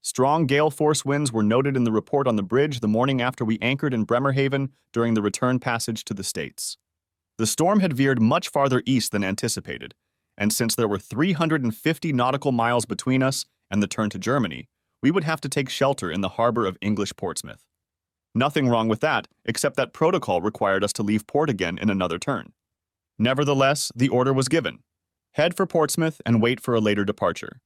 Strong gale force winds were noted in the report on the bridge the morning after we anchored in Bremerhaven during the return passage to the States. The storm had veered much farther east than anticipated, and since there were 350 nautical miles between us and the turn to Germany, we would have to take shelter in the harbor of English Portsmouth. Nothing wrong with that, except that protocol required us to leave port again in another turn. Nevertheless, the order was given. Head for Portsmouth and wait for a later departure.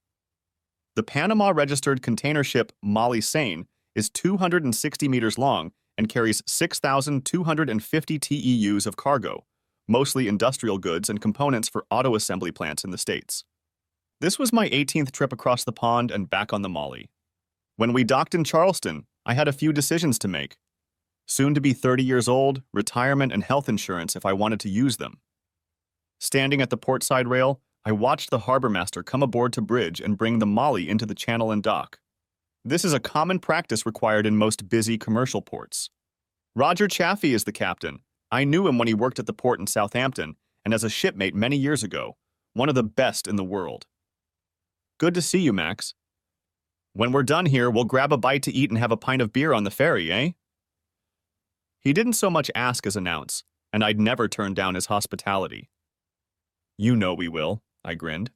The Panama-registered container ship Molly Seine is 260 meters long and carries 6,250 TEUs of cargo, mostly industrial goods and components for auto assembly plants in the States. This was my 18th trip across the pond and back on the Molly. When we docked in Charleston, I had a few decisions to make. Soon to be 30 years old, retirement and health insurance if I wanted to use them. Standing at the portside rail, I watched the harbor master come aboard to bridge and bring the Molly into the channel and dock. This is a common practice required in most busy commercial ports. Roger Chaffee is the captain. I knew him when he worked at the port in Southampton and as a shipmate many years ago, one of the best in the world. Good to see you, Max. When we're done here, we'll grab a bite to eat and have a pint of beer on the ferry, eh? He didn't so much ask as announce, and I'd never turn down his hospitality. You know we will, I grinned.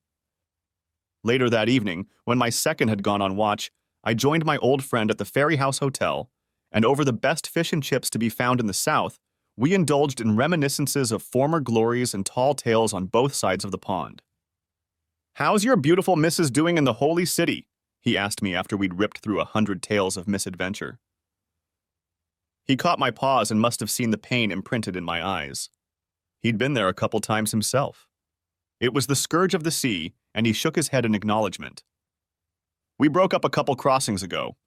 Later that evening, when my second had gone on watch, I joined my old friend at the Ferry House Hotel, and over the best fish and chips to be found in the South, we indulged in reminiscences of former glories and tall tales on both sides of the pond. "How's your beautiful missus doing in the Holy City?" he asked me after we'd ripped through 100 tales of misadventure. He caught my pause and must have seen the pain imprinted in my eyes. He'd been there a couple times himself. It was the scourge of the sea, and he shook his head in acknowledgement. "We broke up a couple crossings ago.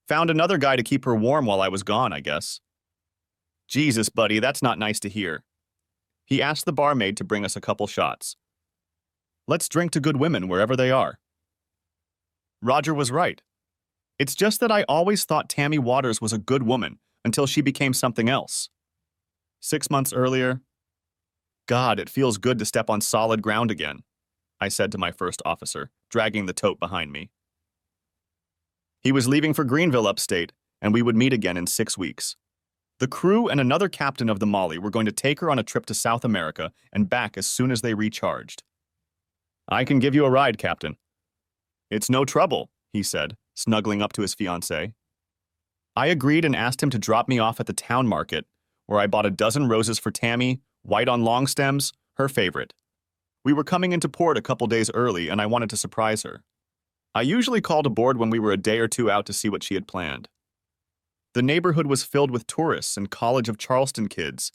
Found another guy to keep her warm while I was gone, I guess." "Jesus, buddy, that's not nice to hear." He asked the barmaid to bring us a couple shots. "Let's drink to good women wherever they are." Roger was right. It's just that I always thought Tammy Waters was a good woman until she became something else. 6 months earlier, God, it feels good to step on solid ground again, I said to my first officer, dragging the tote behind me. He was leaving for Greenville upstate, and we would meet again in 6 weeks. The crew and another captain of the Molly were going to take her on a trip to South America and back as soon as they recharged. "I can give you a ride, Captain." "It's no trouble," he said, snuggling up to his fiancée. I agreed and asked him to drop me off at the town market, where I bought a dozen roses for Tammy, white on long stems, her favorite. We were coming into port a couple days early, and I wanted to surprise her. I usually called aboard when we were a day or two out to see what she had planned. The neighborhood was filled with tourists and College of Charleston kids,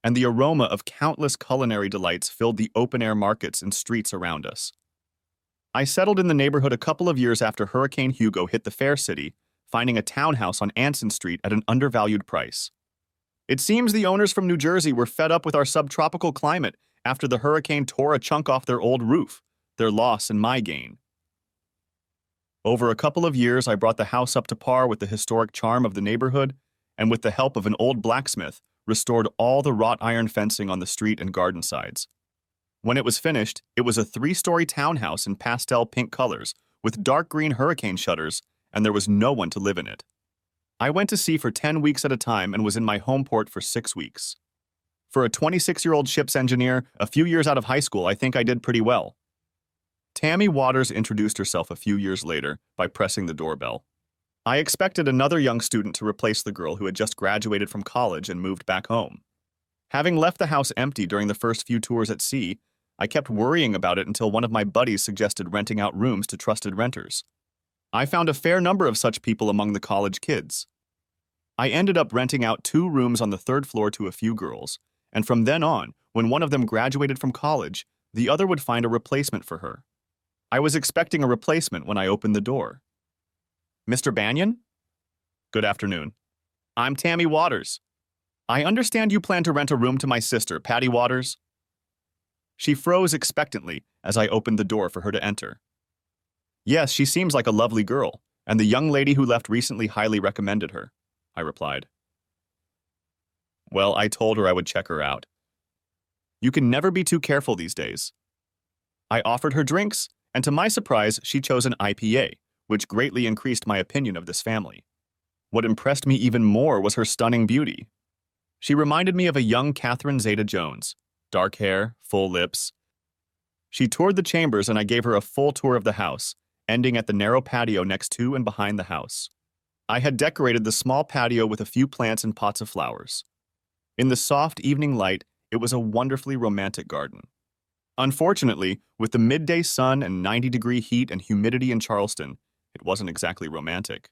and the aroma of countless culinary delights filled the open-air markets and streets around us. I settled in the neighborhood a couple of years after Hurricane Hugo hit the fair city, finding a townhouse on Anson Street at an undervalued price. It seems the owners from New Jersey were fed up with our subtropical climate after the hurricane tore a chunk off their old roof, their loss and my gain. Over a couple of years, I brought the house up to par with the historic charm of the neighborhood, and with the help of an old blacksmith, restored all the wrought iron fencing on the street and garden sides. When it was finished, it was a 3-story townhouse in pastel pink colors, with dark green hurricane shutters, and there was no one to live in it. I went to sea for 10 weeks at a time and was in my home port for 6 weeks. For a 26-year-old ship's engineer, a few years out of high school, I think I did pretty well. Tammy Waters introduced herself a few years later by pressing the doorbell. I expected another young student to replace the girl who had just graduated from college and moved back home. Having left the house empty during the first few tours at sea, I kept worrying about it until one of my buddies suggested renting out rooms to trusted renters. I found a fair number of such people among the college kids. I ended up renting out 2 rooms on the 3rd floor to a few girls, and from then on, when one of them graduated from college, the other would find a replacement for her. I was expecting a replacement when I opened the door. "Mr. Banyan?" "Good afternoon. I'm Tammy Waters. I understand you plan to rent a room to my sister, Patty Waters." She froze expectantly as I opened the door for her to enter. "Yes, she seems like a lovely girl, and the young lady who left recently highly recommended her," I replied. Well, I told her I would check her out. You can never be too careful these days. I offered her drinks, and to my surprise, she chose an IPA, which greatly increased my opinion of this family. What impressed me even more was her stunning beauty. She reminded me of a young Catherine Zeta-Jones, dark hair, full lips. She toured the chambers and I gave her a full tour of the house, ending at the narrow patio next to and behind the house. I had decorated the small patio with a few plants and pots of flowers. In the soft evening light, it was a wonderfully romantic garden. Unfortunately, with the midday sun and 90-degree heat and humidity in Charleston, it wasn't exactly romantic.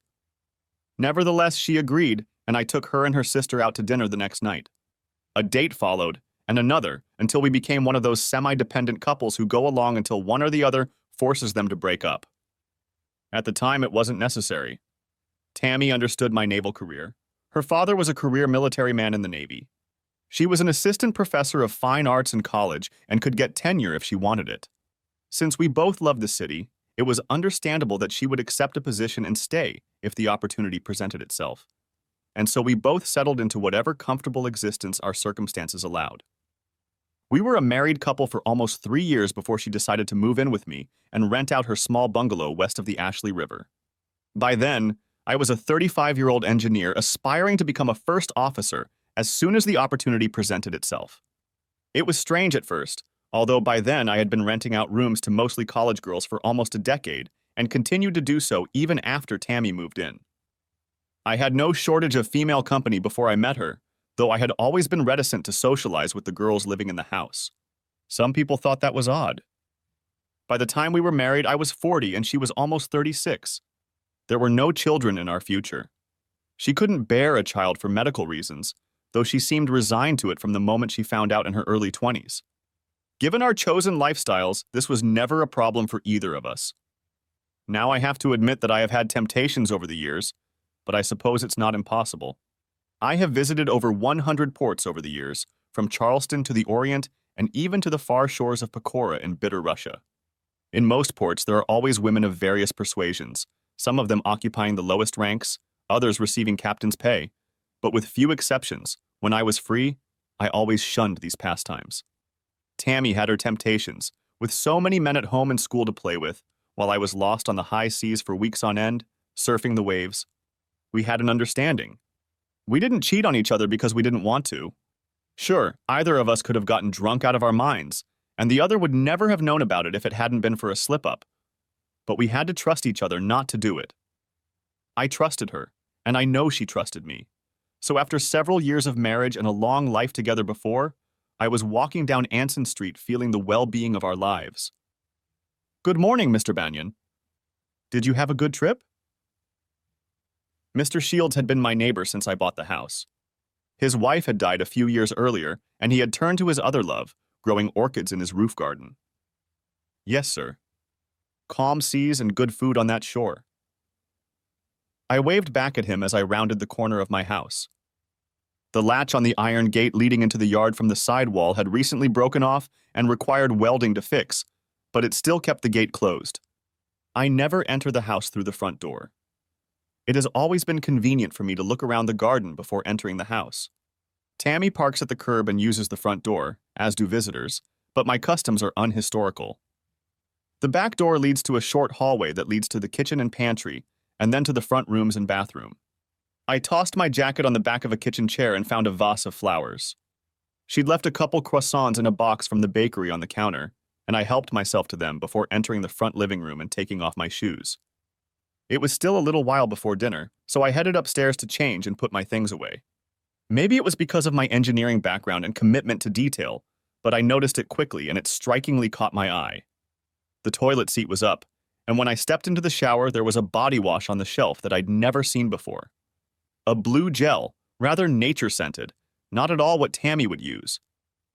Nevertheless, she agreed, and I took her and her sister out to dinner the next night. A date followed, and another, until we became one of those semi-dependent couples who go along until one or the other forces them to break up. At the time, it wasn't necessary. Tammy understood my naval career. Her father was a career military man in the Navy. She was an assistant professor of fine arts in college and could get tenure if she wanted it. Since we both loved the city, it was understandable that she would accept a position and stay if the opportunity presented itself. And so we both settled into whatever comfortable existence our circumstances allowed. We were a married couple for almost 3 years before she decided to move in with me and rent out her small bungalow west of the Ashley River. By then, I was a 35-year-old engineer aspiring to become a first officer as soon as the opportunity presented itself. It was strange at first, although by then I had been renting out rooms to mostly college girls for almost a decade and continued to do so even after Tammy moved in. I had no shortage of female company before I met her, though I had always been reticent to socialize with the girls living in the house. Some people thought that was odd. By the time we were married, I was 40 and she was almost 36. There were no children in our future. She couldn't bear a child for medical reasons, though she seemed resigned to it from the moment she found out in her early 20s. Given our chosen lifestyles, this was never a problem for either of us. Now I have to admit that I have had temptations over the years, but I suppose it's not impossible. I have visited over 100 ports over the years, from Charleston to the Orient and even to the far shores of Pechora in bitter Russia. In most ports, there are always women of various persuasions, some of them occupying the lowest ranks, others receiving captain's pay. But with few exceptions, when I was free, I always shunned these pastimes. Tammy had her temptations, with so many men at home and school to play with, while I was lost on the high seas for weeks on end, surfing the waves. We had an understanding. We didn't cheat on each other because we didn't want to. Sure, either of us could have gotten drunk out of our minds, and the other would never have known about it if it hadn't been for a slip-up. But we had to trust each other not to do it. I trusted her, and I know she trusted me. So after several years of marriage and a long life together before, I was walking down Anson Street feeling the well-being of our lives. "Good morning, Mr. Banyan. Did you have a good trip?" Mr. Shields had been my neighbor since I bought the house. His wife had died a few years earlier, and he had turned to his other love, growing orchids in his roof garden. "Yes, sir. Calm seas and good food on that shore." I waved back at him as I rounded the corner of my house. The latch on the iron gate leading into the yard from the side wall had recently broken off and required welding to fix, but it still kept the gate closed. I never enter the house through the front door. It has always been convenient for me to look around the garden before entering the house. Tammy parks at the curb and uses the front door, as do visitors, but my customs are unhistorical. The back door leads to a short hallway that leads to the kitchen and pantry, and then to the front rooms and bathroom. I tossed my jacket on the back of a kitchen chair and found a vase of flowers. She'd left a couple croissants in a box from the bakery on the counter, and I helped myself to them before entering the front living room and taking off my shoes. It was still a little while before dinner, so I headed upstairs to change and put my things away. Maybe it was because of my engineering background and commitment to detail, but I noticed it quickly and it strikingly caught my eye. The toilet seat was up, and when I stepped into the shower, there was a body wash on the shelf that I'd never seen before. A blue gel, rather nature-scented, not at all what Tammy would use.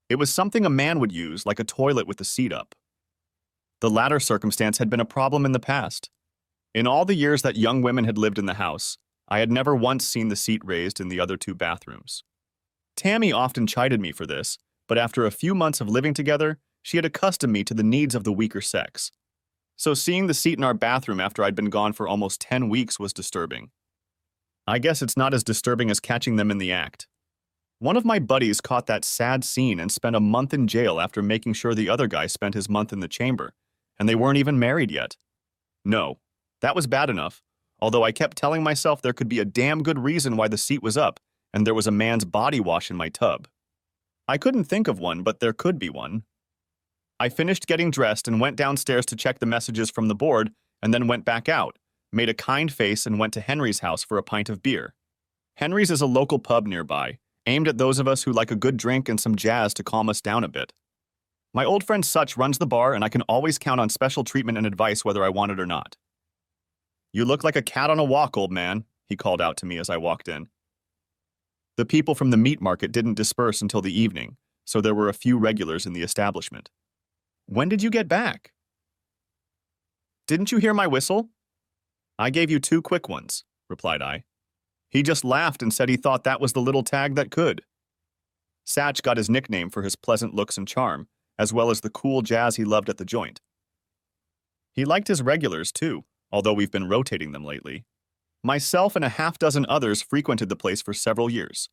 It was something a man would use, like a toilet with the seat up. The latter circumstance had been a problem in the past. In all the years that young women had lived in the house, I had never once seen the seat raised in the other two bathrooms. Tammy often chided me for this, but after a few months of living together, she had accustomed me to the needs of the weaker sex. So seeing the seat in our bathroom after I'd been gone for almost 10 weeks was disturbing. I guess it's not as disturbing as catching them in the act. One of my buddies caught that sad scene and spent a month in jail after making sure the other guy spent his month in the chamber, and they weren't even married yet. No, That was bad enough, although I kept telling myself there could be a damn good reason why the seat was up and there was a man's body wash in my tub. I couldn't think of one, but there could be one. I finished getting dressed and went downstairs to check the messages from the board and then went back out, made a kind face and went to Henry's house for a pint of beer. Henry's is a local pub nearby, aimed at those of us who like a good drink and some jazz to calm us down a bit. My old friend Such runs the bar and I can always count on special treatment and advice whether I want it or not. "You look like a cat on a walk, old man," he called out to me as I walked in. The people from the meat market didn't disperse until the evening, so there were a few regulars in the establishment. "When did you get back?" "Didn't you hear my whistle?" "I gave you 2 quick ones," replied I. He just laughed and said he thought that was the little tag that could. Satch got his nickname for his pleasant looks and charm, as well as the cool jazz he loved at the joint. He liked his regulars, too, although we've been rotating them lately. Myself and a half-dozen others frequented the place for several years.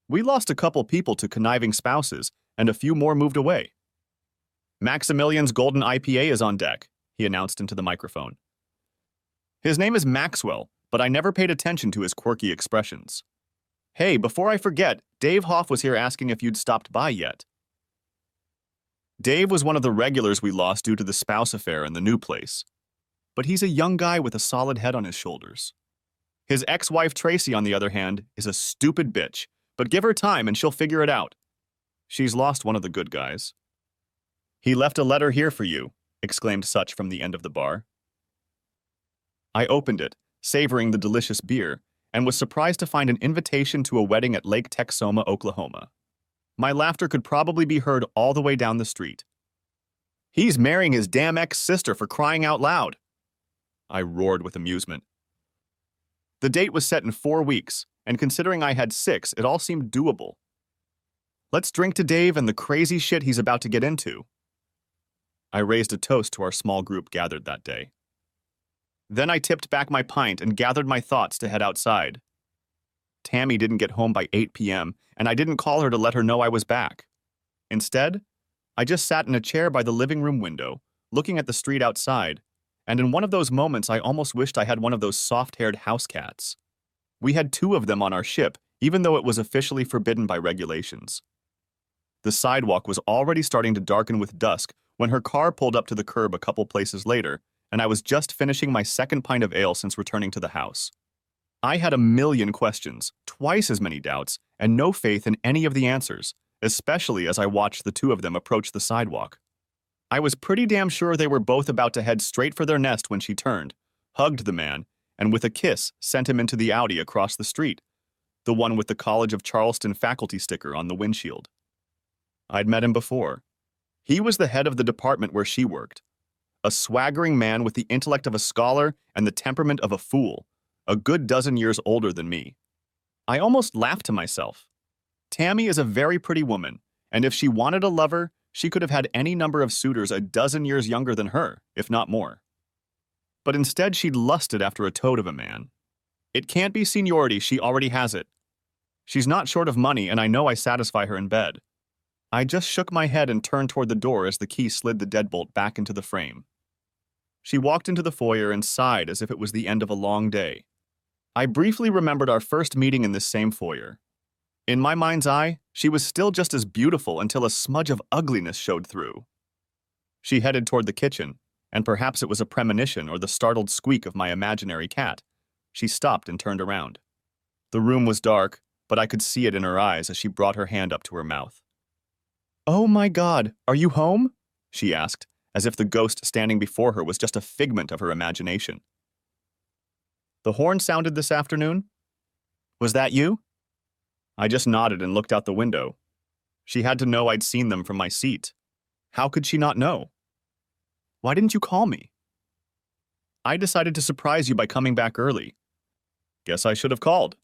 We lost a couple people to conniving spouses, and a few more moved away. "Maximilian's Golden IPA is on deck," he announced into the microphone. His name is Maxwell, but I never paid attention to his quirky expressions. "Hey, before I forget, Dave Hoff was here asking if you'd stopped by yet." Dave was one of the regulars we lost due to the spouse affair in the new place. But he's a young guy with a solid head on his shoulders. His ex-wife Tracy, on the other hand, is a stupid bitch, but give her time and she'll figure it out. She's lost one of the good guys. "He left a letter here for you," exclaimed Such from the end of the bar. I opened it, savoring the delicious beer, and was surprised to find an invitation to a wedding at Lake Texoma, Oklahoma. My laughter could probably be heard all the way down the street. "He's marrying his damn ex-sister, for crying out loud!" I roared with amusement. The date was set in 4 weeks, and considering I had 6, it all seemed doable. Let's drink to Dave and the crazy shit he's about to get into. I raised a toast to our small group gathered that day. Then I tipped back my pint and gathered my thoughts to head outside. Tammy didn't get home by 8 p.m., and I didn't call her to let her know I was back. Instead, I just sat in a chair by the living room window, looking at the street outside, and in one of those moments I almost wished I had one of those soft-haired house cats. We had 2 of them on our ship, even though it was officially forbidden by regulations. The sidewalk was already starting to darken with dusk when her car pulled up to the curb a couple places later, and I was just finishing my 2nd pint of ale since returning to the house. I had a million questions, twice as many doubts, and no faith in any of the answers, especially as I watched the 2 of them approach the sidewalk. I was pretty damn sure they were both about to head straight for their nest when she turned, hugged the man, and with a kiss sent him into the Audi across the street, the one with the College of Charleston faculty sticker on the windshield. I'd met him before. He was the head of the department where she worked. A swaggering man with the intellect of a scholar and the temperament of a fool, a good dozen years older than me. I almost laughed to myself. Tammy is a very pretty woman, and if she wanted a lover, she could have had any number of suitors a dozen years younger than her, if not more. But instead she'd lusted after a toad of a man. It can't be seniority, she already has it. She's not short of money, and I know I satisfy her in bed. I just shook my head and turned toward the door as the key slid the deadbolt back into the frame. She walked into the foyer and sighed as if it was the end of a long day. I briefly remembered our first meeting in this same foyer. In my mind's eye, she was still just as beautiful until a smudge of ugliness showed through. She headed toward the kitchen, and perhaps it was a premonition or the startled squeak of my imaginary cat. She stopped and turned around. The room was dark, but I could see it in her eyes as she brought her hand up to her mouth. "Oh my God, are you home?" she asked, as if the ghost standing before her was just a figment of her imagination. "The horn sounded this afternoon? Was that you?" I just nodded and looked out the window. She had to know I'd seen them from my seat. How could she not know? "Why didn't you call me?" "I decided to surprise you by coming back early." "Guess I should have called."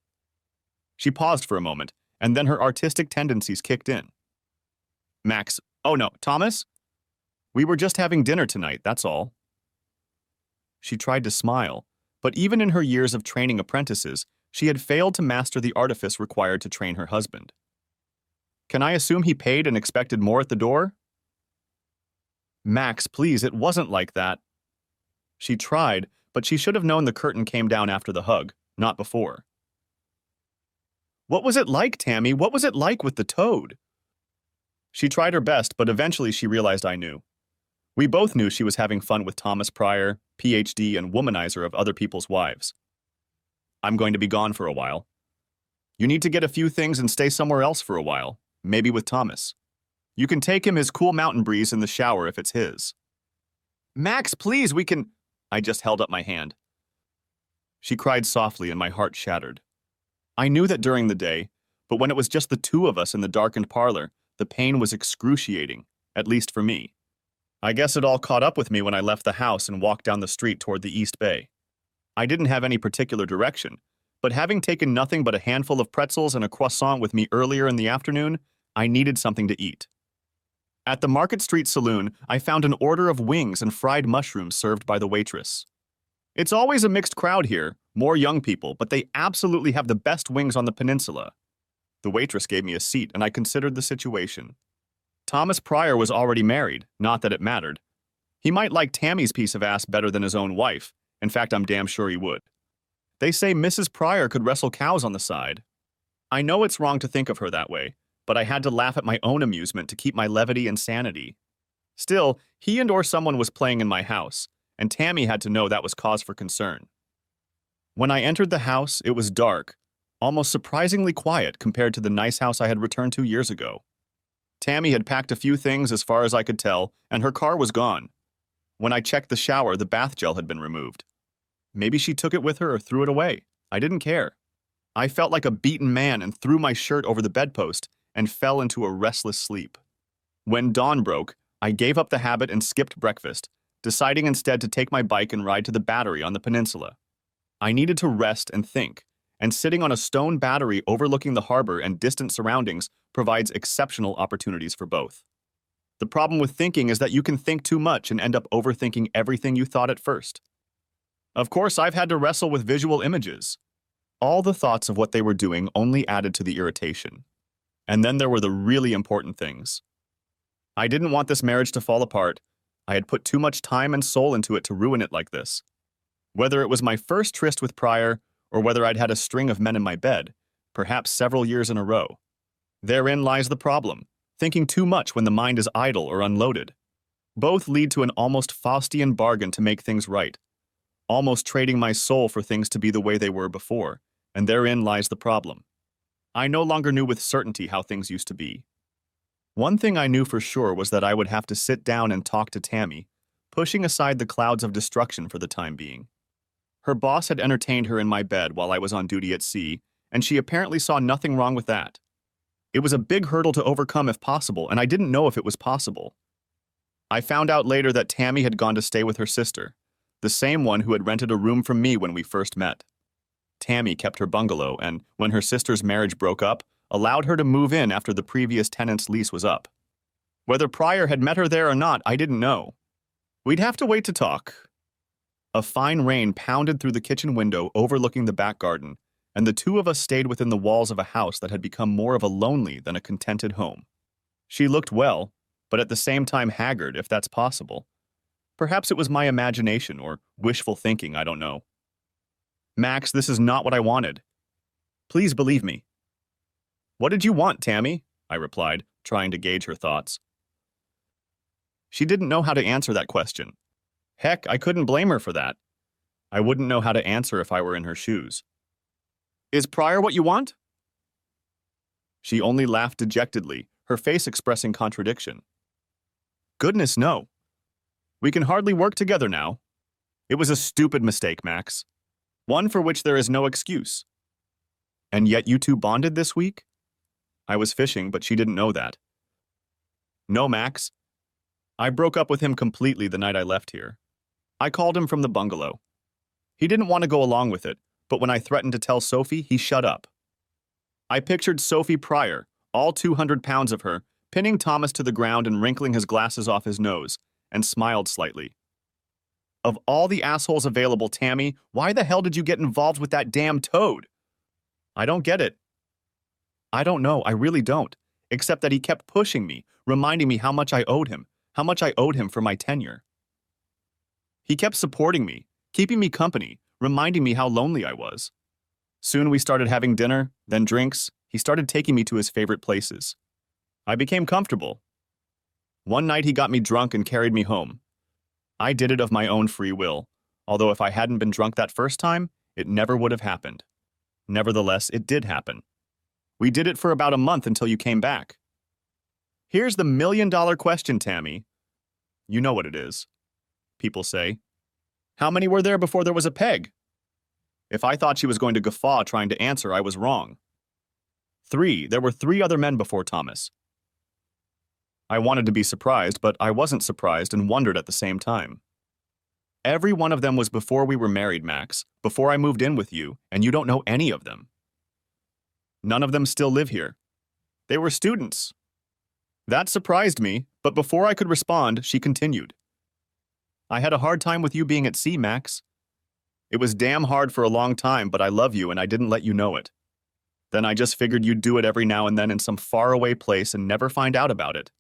She paused for a moment, and then her artistic tendencies kicked in. Thomas? We were just having dinner tonight, that's all." She tried to smile, but even in her years of training apprentices, she had failed to master the artifice required to train her husband. "Can I assume he paid and expected more at the door?" "Max, please, it wasn't like that." She tried, but she should have known the curtain came down after the hug, not before. "What was it like, Tammy? What was it like with the toad?" She tried her best, but eventually she realized I knew. We both knew she was having fun with Thomas Pryor, PhD and womanizer of other people's wives. "I'm going to be gone for a while. You need to get a few things and stay somewhere else for a while, maybe with Thomas. You can take him his cool mountain breeze in the shower if it's his." "Max, please, we can—" I just held up my hand. She cried softly and my heart shattered. I knew that during the day, but when it was just the two of us in the darkened parlor, the pain was excruciating, at least for me. I guess it all caught up with me when I left the house and walked down the street toward the East Bay. I didn't have any particular direction, but having taken nothing but a handful of pretzels and a croissant with me earlier in the afternoon, I needed something to eat. At the Market Street Saloon, I found an order of wings and fried mushrooms served by the waitress. It's always a mixed crowd here, more young people, but they absolutely have the best wings on the peninsula. The waitress gave me a seat, and I considered the situation. Thomas Pryor was already married, not that it mattered. He might like Tammy's piece of ass better than his own wife. In fact, I'm damn sure he would. They say Mrs. Pryor could wrestle cows on the side. I know it's wrong to think of her that way, but I had to laugh at my own amusement to keep my levity and sanity. Still, he and/or someone was playing in my house, and Tammy had to know that was cause for concern. When I entered the house, it was dark, almost surprisingly quiet compared to the nice house I had returned to years ago. Tammy had packed a few things as far as I could tell, and her car was gone. When I checked the shower, the bath gel had been removed. Maybe she took it with her or threw it away. I didn't care. I felt like a beaten man and threw my shirt over the bedpost and fell into a restless sleep. When dawn broke, I gave up the habit and skipped breakfast, deciding instead to take my bike and ride to the battery on the peninsula. I needed to rest and think, and sitting on a stone battery overlooking the harbor and distant surroundings provides exceptional opportunities for both. The problem with thinking is that you can think too much and end up overthinking everything you thought at first. Of course, I've had to wrestle with visual images. All the thoughts of what they were doing only added to the irritation. And then there were the really important things. I didn't want this marriage to fall apart. I had put too much time and soul into it to ruin it like this. Whether it was my first tryst with Pryor, or whether I'd had a string of men in my bed, perhaps several years in a row. Therein lies the problem, thinking too much when the mind is idle or unloaded. Both lead to an almost Faustian bargain to make things right, almost trading my soul for things to be the way they were before, and therein lies the problem. I no longer knew with certainty how things used to be. One thing I knew for sure was that I would have to sit down and talk to Tammy, pushing aside the clouds of destruction for the time being. Her boss had entertained her in my bed while I was on duty at sea, and she apparently saw nothing wrong with that. It was a big hurdle to overcome if possible, and I didn't know if it was possible. I found out later that Tammy had gone to stay with her sister, the same one who had rented a room from me when we first met. Tammy kept her bungalow and, when her sister's marriage broke up, allowed her to move in after the previous tenant's lease was up. Whether Pryor had met her there or not, I didn't know. We'd have to wait to talk. A fine rain pounded through the kitchen window overlooking the back garden, and the two of us stayed within the walls of a house that had become more of a lonely than a contented home. She looked well, but at the same time haggard, if that's possible. Perhaps it was my imagination or wishful thinking, I don't know. "Max, this is not what I wanted. Please believe me." "What did you want, Tammy?" I replied, trying to gauge her thoughts. She didn't know how to answer that question. Heck, I couldn't blame her for that. I wouldn't know how to answer if I were in her shoes. "Is Pryor what you want?" She only laughed dejectedly, her face expressing contradiction. "Goodness, no. We can hardly work together now. It was a stupid mistake, Max. One for which there is no excuse. And yet you two bonded this week?" I was fishing, but she didn't know that. "No, Max. I broke up with him completely the night I left here. I called him from the bungalow. He didn't want to go along with it, but when I threatened to tell Sophie, he shut up. I pictured Sophie Pryor, all 200 pounds of her, pinning Thomas to the ground and wrinkling his glasses off his nose, and smiled slightly. Of all the assholes available, Tammy, why the hell did you get involved with that damn toad? I don't get it. I don't know, I really don't, except that he kept pushing me, reminding me how much I owed him for my tenure. He kept supporting me, keeping me company, reminding me how lonely I was. Soon we started having dinner, then drinks. He started taking me to his favorite places. I became comfortable. One night he got me drunk and carried me home. I did it of my own free will, although if I hadn't been drunk that first time, it never would have happened. Nevertheless, it did happen. We did it for about a month until you came back. Here's the million-dollar question, Tammy. You know what it is. People say, how many were there before there was a peg? If I thought she was going to guffaw trying to answer, I was wrong. 3. There were 3 other men before Thomas. I wanted to be surprised, but I wasn't surprised and wondered at the same time. Every one of them was before we were married, Max, before I moved in with you, and you don't know any of them. None of them still live here. They were students. That surprised me, but before I could respond, she continued. I had a hard time with you being at sea, Max. It was damn hard for a long time, but I love you and I didn't let you know it. Then I just figured you'd do it every now and then in some faraway place and never find out about it.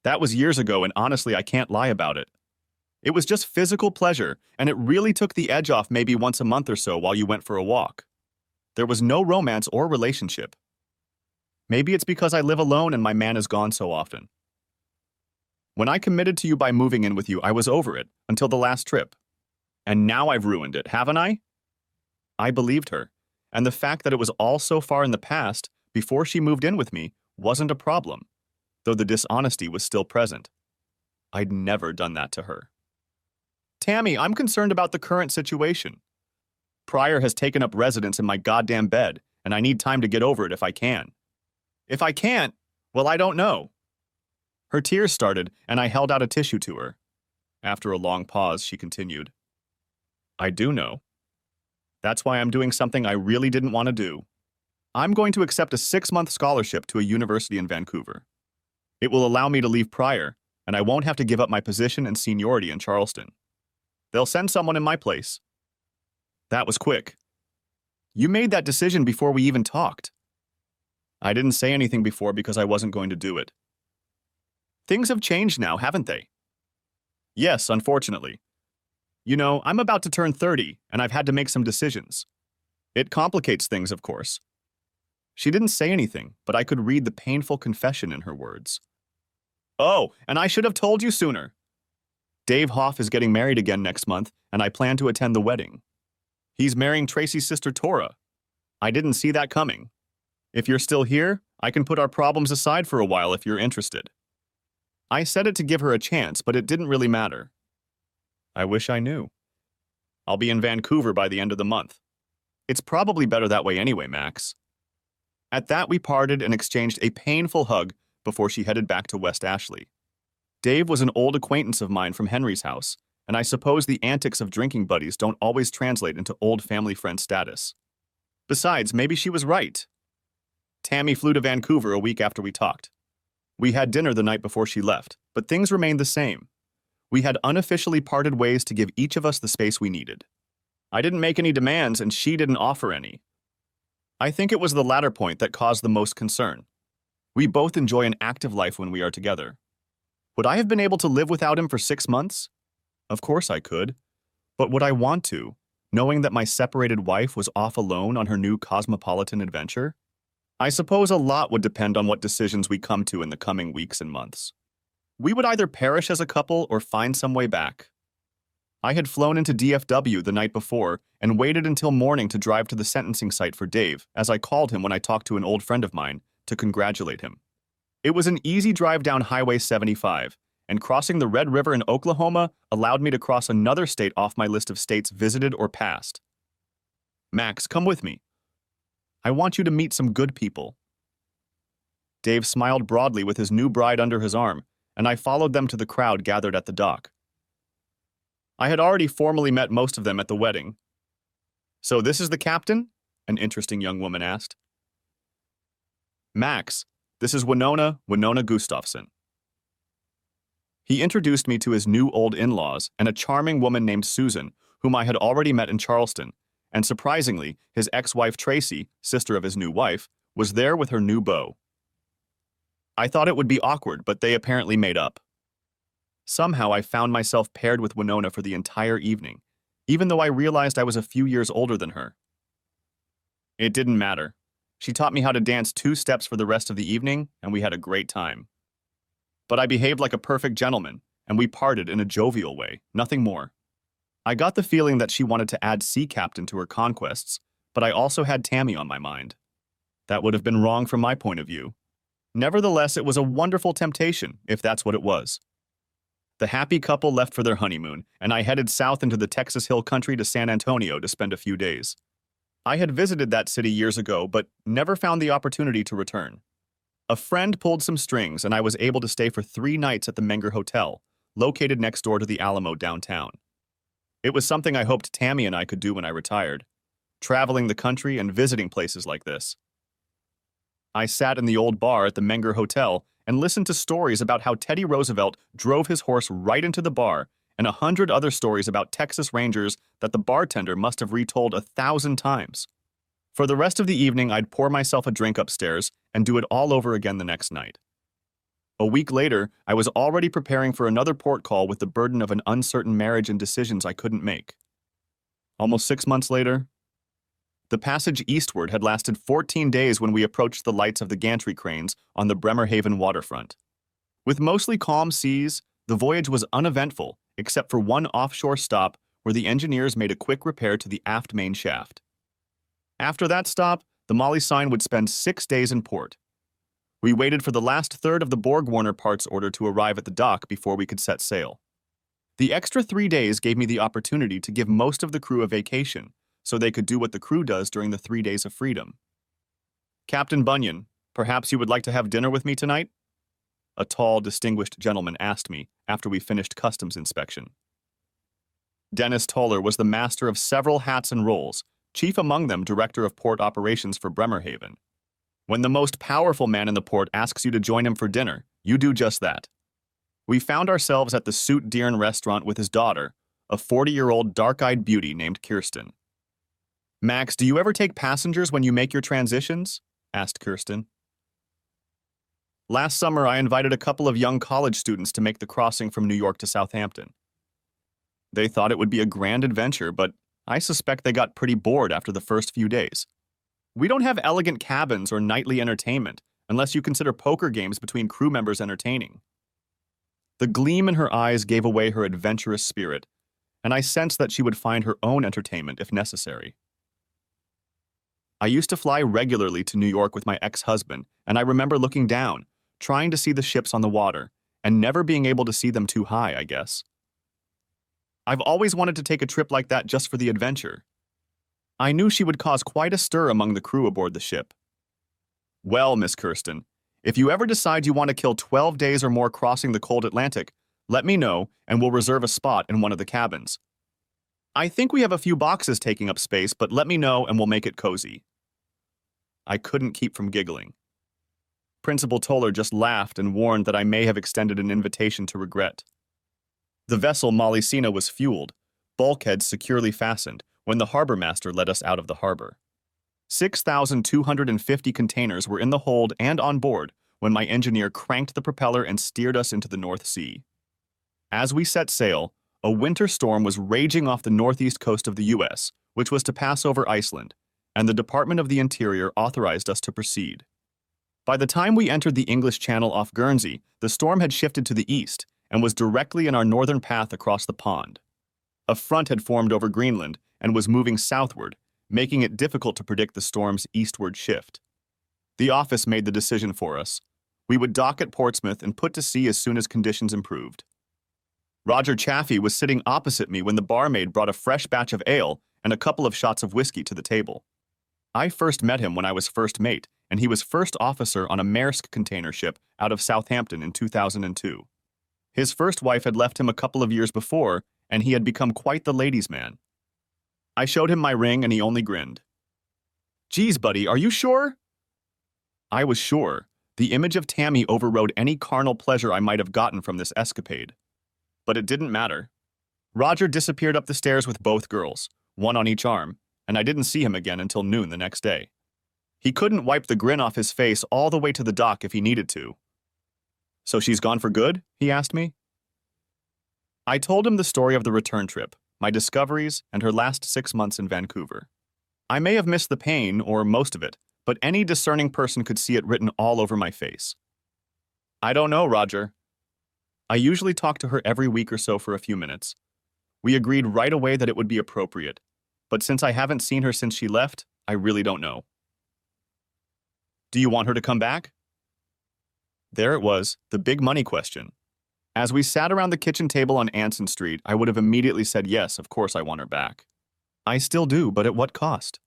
That was years ago, and honestly, I can't lie about it. It was just physical pleasure, and it really took the edge off maybe once a month or so while you went for a walk. There was no romance or relationship. Maybe it's because I live alone and my man is gone so often. When I committed to you by moving in with you, I was over it until the last trip. And now I've ruined it, haven't I? I believed her, and the fact that it was all so far in the past, before she moved in with me, wasn't a problem, though the dishonesty was still present. I'd never done that to her. Tammy, I'm concerned about the current situation. Pryor has taken up residence in my goddamn bed, and I need time to get over it if I can. If I can't, well, I don't know. Her tears started, and I held out a tissue to her. After a long pause, she continued. I do know. That's why I'm doing something I really didn't want to do. I'm going to accept a 6-month scholarship to a university in Vancouver. It will allow me to leave Pryor, and I won't have to give up my position and seniority in Charleston. They'll send someone in my place. That was quick. You made that decision before we even talked. I didn't say anything before because I wasn't going to do it. Things have changed now, haven't they? Yes, unfortunately. You know, I'm about to turn 30, and I've had to make some decisions. It complicates things, of course. She didn't say anything, but I could read the painful confession in her words. Oh, and I should have told you sooner. Dave Hoff is getting married again next month, and I plan to attend the wedding. He's marrying Tracy's sister Tora. I didn't see that coming. If you're still here, I can put our problems aside for a while if you're interested. I said it to give her a chance, but it didn't really matter. I wish I knew. I'll be in Vancouver by the end of the month. It's probably better that way anyway, Max. At that, we parted and exchanged a painful hug before she headed back to West Ashley. Dave was an old acquaintance of mine from Henry's house, and I suppose the antics of drinking buddies don't always translate into old family friend status. Besides, maybe she was right. Tammy flew to Vancouver a week after we talked. We had dinner the night before she left, but things remained the same. We had unofficially parted ways to give each of us the space we needed. I didn't make any demands, and she didn't offer any. I think it was the latter point that caused the most concern. We both enjoy an active life when we are together. Would I have been able to live without him for 6 months? Of course I could. But would I want to, knowing that my separated wife was off alone on her new cosmopolitan adventure? I suppose a lot would depend on what decisions we come to in the coming weeks and months. We would either perish as a couple or find some way back. I had flown into DFW the night before and waited until morning to drive to the sentencing site for Dave, as I called him when I talked to an old friend of mine, to congratulate him. It was an easy drive down Highway 75, and crossing the Red River in Oklahoma allowed me to cross another state off my list of states visited or passed. Max, come with me. I want you to meet some good people. Dave smiled broadly with his new bride under his arm, and I followed them to the crowd gathered at the dock. I had already formally met most of them at the wedding. So this is the captain? An interesting young woman asked. Max, this is Winona Gustafson. He introduced me to his new old in-laws and a charming woman named Susan, whom I had already met in Charleston, and surprisingly, his ex-wife Tracy, sister of his new wife, was there with her new beau. I thought it would be awkward, but they apparently made up. Somehow I found myself paired with Winona for the entire evening, even though I realized I was a few years older than her. It didn't matter. She taught me how to dance 2 steps for the rest of the evening, and we had a great time. But I behaved like a perfect gentleman, and we parted in a jovial way, nothing more. I got the feeling that she wanted to add sea captain to her conquests, but I also had Tammy on my mind. That would have been wrong from my point of view. Nevertheless, it was a wonderful temptation, if that's what it was. The happy couple left for their honeymoon, and I headed south into the Texas Hill Country to San Antonio to spend a few days. I had visited that city years ago, but never found the opportunity to return. A friend pulled some strings, and I was able to stay for 3 nights at the Menger Hotel, located next door to the Alamo downtown. It was something I hoped Tammy and I could do when I retired, traveling the country and visiting places like this. I sat in the old bar at the Menger Hotel and listened to stories about how Teddy Roosevelt drove his horse right into the bar, and 100 other stories about Texas Rangers that the bartender must have retold 1,000 times. For the rest of the evening, I'd pour myself a drink upstairs and do it all over again the next night. A week later, I was already preparing for another port call with the burden of an uncertain marriage and decisions I couldn't make. Almost 6 months later, the passage eastward had lasted 14 days when we approached the lights of the gantry cranes on the Bremerhaven waterfront. With mostly calm seas, the voyage was uneventful, except for one offshore stop where the engineers made a quick repair to the aft main shaft. After that stop, the Molly Sign would spend 6 days in port. We waited for the last third of the Borg-Warner parts order to arrive at the dock before we could set sail. The extra 3 days gave me the opportunity to give most of the crew a vacation, so they could do what the crew does during the 3 days of freedom. "Captain Bunyan, perhaps you would like to have dinner with me tonight?" a tall, distinguished gentleman asked me after we finished customs inspection. Dennis Toller was the master of several hats and roles, chief among them director of port operations for Bremerhaven. When the most powerful man in the port asks you to join him for dinner, you do just that. We found ourselves at the Suit Deern restaurant with his daughter, a 40-year-old dark-eyed beauty named Kirsten. "Max, do you ever take passengers when you make your transitions?" asked Kirsten. "Last summer, I invited a couple of young college students to make the crossing from New York to Southampton. They thought it would be a grand adventure, but I suspect they got pretty bored after the first few days. We don't have elegant cabins or nightly entertainment, unless you consider poker games between crew members entertaining." The gleam in her eyes gave away her adventurous spirit, and I sensed that she would find her own entertainment if necessary. I used to fly regularly to New York with my ex-husband, and I remember looking down, trying to see the ships on the water, and never being able to see them too high, I guess. I've always wanted to take a trip like that just for the adventure. I knew she would cause quite a stir among the crew aboard the ship. "Well, Miss Kirsten, if you ever decide you want to kill 12 days or more crossing the cold Atlantic, let me know and we'll reserve a spot in one of the cabins. I think we have a few boxes taking up space, but let me know and we'll make it cozy." I couldn't keep from giggling. Principal Toller just laughed and warned that I may have extended an invitation to regret. The vessel Mollysina was fueled, bulkheads securely fastened, when the harbor master led us out of the harbor. 6,250 containers were in the hold and on board when my engineer cranked the propeller and steered us into the North Sea. As we set sail, a winter storm was raging off the northeast coast of the U.S., which was to pass over Iceland, and the Department of the Interior authorized us to proceed. By the time we entered the English Channel off Guernsey, the storm had shifted to the east and was directly in our northern path across the pond. A front had formed over Greenland and was moving southward, making it difficult to predict the storm's eastward shift. The office made the decision for us. We would dock at Portsmouth and put to sea as soon as conditions improved. Roger Chaffee was sitting opposite me when the barmaid brought a fresh batch of ale and a couple of shots of whiskey to the table. I first met him when I was first mate, and he was first officer on a Maersk container ship out of Southampton in 2002. His first wife had left him a couple of years before, and he had become quite the ladies' man. I showed him my ring, and he only grinned. "Geez, buddy, are you sure?" I was sure. The image of Tammy overrode any carnal pleasure I might have gotten from this escapade. But it didn't matter. Roger disappeared up the stairs with both girls, one on each arm, and I didn't see him again until noon the next day. He couldn't wipe the grin off his face all the way to the dock if he needed to. "So she's gone for good?" he asked me. I told him the story of the return trip, my discoveries, and her last 6 months in Vancouver. I may have missed the pain, or most of it, but any discerning person could see it written all over my face. I don't know, Roger. I usually talk to her every week or so for a few minutes. We agreed right away that it would be appropriate, but since I haven't seen her since she left, I really don't know. Do you want her to come back? There it was, the big money question. As we sat around the kitchen table on Anson Street, I would have immediately said yes, of course I want her back. I still do, but at what cost?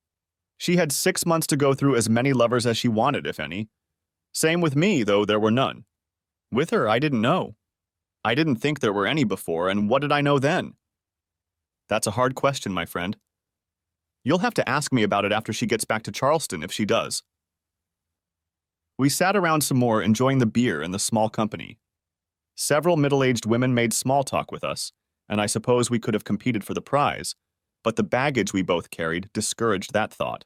She had 6 months to go through as many lovers as she wanted, if any. Same with me, though there were none. With her, I didn't know. I didn't think there were any before, and what did I know then? That's a hard question, my friend. You'll have to ask me about it after she gets back to Charleston, if she does. We sat around some more, enjoying the beer and the small company. Several middle-aged women made small talk with us, and I suppose we could have competed for the prize, but the baggage we both carried discouraged that thought.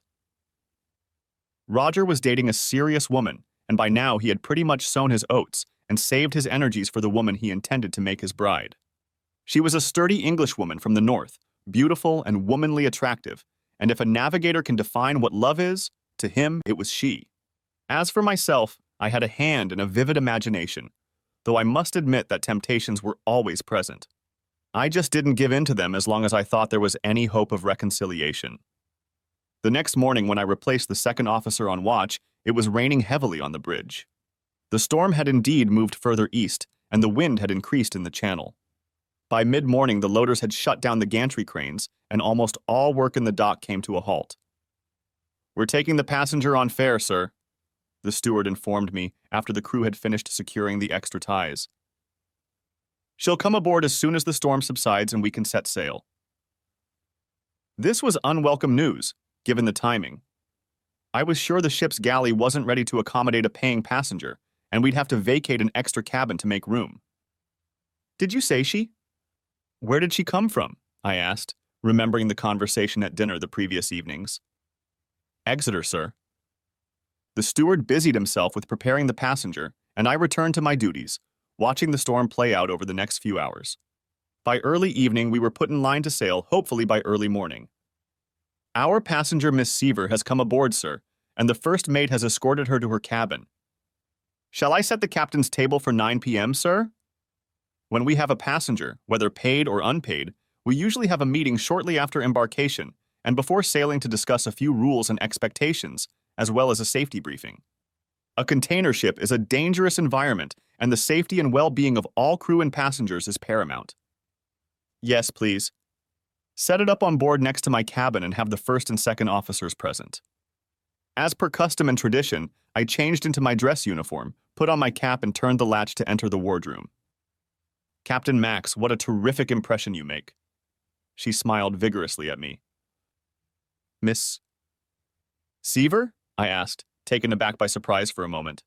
Roger was dating a serious woman, and by now he had pretty much sown his oats and saved his energies for the woman he intended to make his bride. She was a sturdy Englishwoman from the north, beautiful and womanly attractive, and if a navigator can define what love is, to him it was she. As for myself, I had a hand and a vivid imagination, though I must admit that temptations were always present. I just didn't give in to them as long as I thought there was any hope of reconciliation. The next morning, when I replaced the second officer on watch, it was raining heavily on the bridge. The storm had indeed moved further east, and the wind had increased in the channel. By mid-morning, the loaders had shut down the gantry cranes, and almost all work in the dock came to a halt. "We're taking the passenger on fare, sir," the steward informed me after the crew had finished securing the extra ties. "She'll come aboard as soon as the storm subsides and we can set sail." This was unwelcome news, given the timing. I was sure the ship's galley wasn't ready to accommodate a paying passenger, and we'd have to vacate an extra cabin to make room. "Did you say she?" "Where did she come from?" I asked, remembering the conversation at dinner the previous evenings. "Exeter, sir." The steward busied himself with preparing the passenger, and I returned to my duties, watching the storm play out over the next few hours. By early evening, we were put in line to sail, hopefully by early morning. "Our passenger, Miss Seaver, has come aboard, sir, and the first mate has escorted her to her cabin." "Shall I set the captain's table for 9 p.m., sir?" When we have a passenger, whether paid or unpaid, we usually have a meeting shortly after embarkation and before sailing to discuss a few rules and expectations, as well as a safety briefing. A container ship is a dangerous environment, and the safety and well-being of all crew and passengers is paramount. "Yes, please. Set it up on board next to my cabin and have the first and second officers present." As per custom and tradition, I changed into my dress uniform, put on my cap, and turned the latch to enter the wardroom. "Captain Max, what a terrific impression you make." She smiled vigorously at me. "Miss Seaver?" I asked, taken aback by surprise for a moment.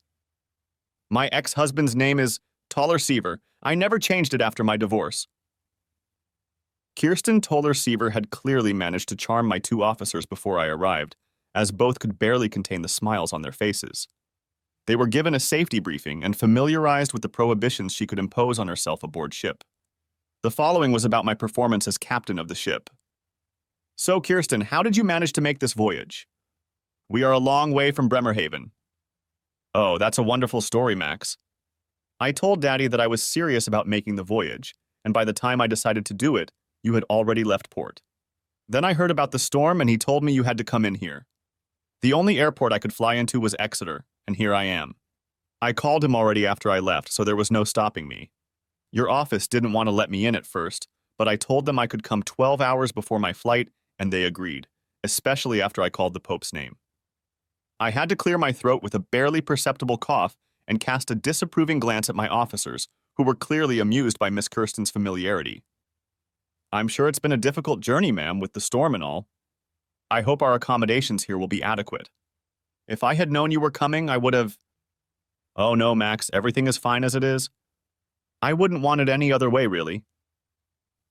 "My ex-husband's name is Toller Seaver. I never changed it after my divorce." Kirsten Toller Seaver had clearly managed to charm my 2 officers before I arrived, as both could barely contain the smiles on their faces. They were given a safety briefing and familiarized with the prohibitions she could impose on herself aboard ship. The following was about my performance as captain of the ship. "So, Kirsten, how did you manage to make this voyage?" "We are a long way from Bremerhaven." "Oh, that's a wonderful story, Max." "I told Daddy that I was serious about making the voyage, and by the time I decided to do it, you had already left port. Then I heard about the storm, and he told me you had to come in here. The only airport I could fly into was Exeter, and here I am. I called him already after I left, so there was no stopping me. Your office didn't want to let me in at first, but I told them I could come 12 hours before my flight, and they agreed, especially after I called the Pope's name. I had to clear my throat with a barely perceptible cough and cast a disapproving glance at my officers, who were clearly amused by Miss Kirsten's familiarity. "I'm sure it's been a difficult journey, ma'am, with the storm and all. I hope our accommodations here will be adequate. If I had known you were coming, I would have—" "Oh no, Max, everything is fine as it is. I wouldn't want it any other way, really."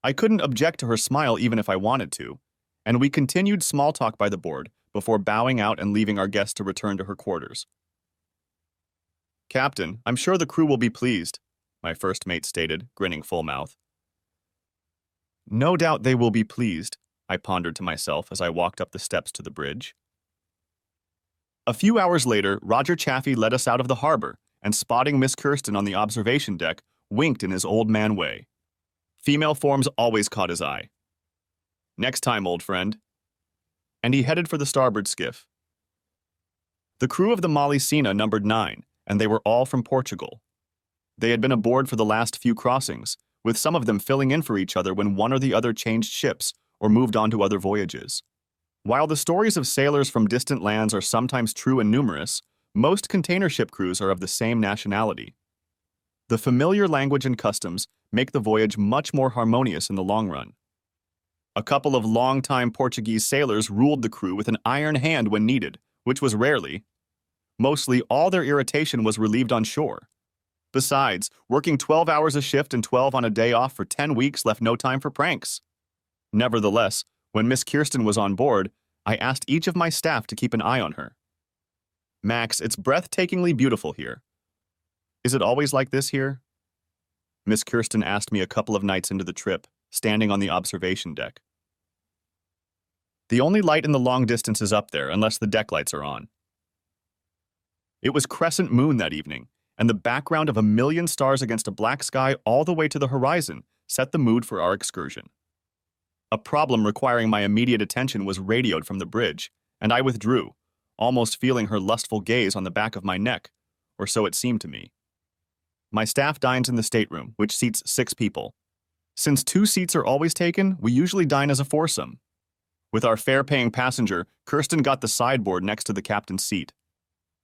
I couldn't object to her smile even if I wanted to, and we continued small talk by the board before bowing out and leaving our guest to return to her quarters. "Captain, I'm sure the crew will be pleased," my first mate stated, grinning full mouth. No doubt they will be pleased, I pondered to myself as I walked up the steps to the bridge. A few hours later, Roger Chaffee led us out of the harbor, and spotting Miss Kirsten on the observation deck, winked in his old man way. Female forms always caught his eye. Next time, old friend. And he headed for the starboard skiff. The crew of the Malicena numbered 9, and they were all from Portugal. They had been aboard for the last few crossings, with some of them filling in for each other when one or the other changed ships or moved on to other voyages. While the stories of sailors from distant lands are sometimes true and numerous, most container ship crews are of the same nationality. The familiar language and customs make the voyage much more harmonious in the long run. A couple of long-time Portuguese sailors ruled the crew with an iron hand when needed, which was rarely. Mostly all their irritation was relieved on shore. Besides, working 12 hours a shift and 12 on a day off for 10 weeks left no time for pranks. Nevertheless, when Miss Kirsten was on board, I asked each of my staff to keep an eye on her. Max, it's breathtakingly beautiful here. Is it always like this here? Miss Kirsten asked me a couple of nights into the trip, standing on the observation deck. The only light in the long distance is up there, unless the deck lights are on. It was crescent moon that evening, and the background of a million stars against a black sky all the way to the horizon set the mood for our excursion. A problem requiring my immediate attention was radioed from the bridge, and I withdrew, almost feeling her lustful gaze on the back of my neck, or so it seemed to me. My staff dines in the stateroom, which seats 6 people. Since 2 seats are always taken, we usually dine as a foursome. With our fare-paying passenger, Kirsten got the sideboard next to the captain's seat.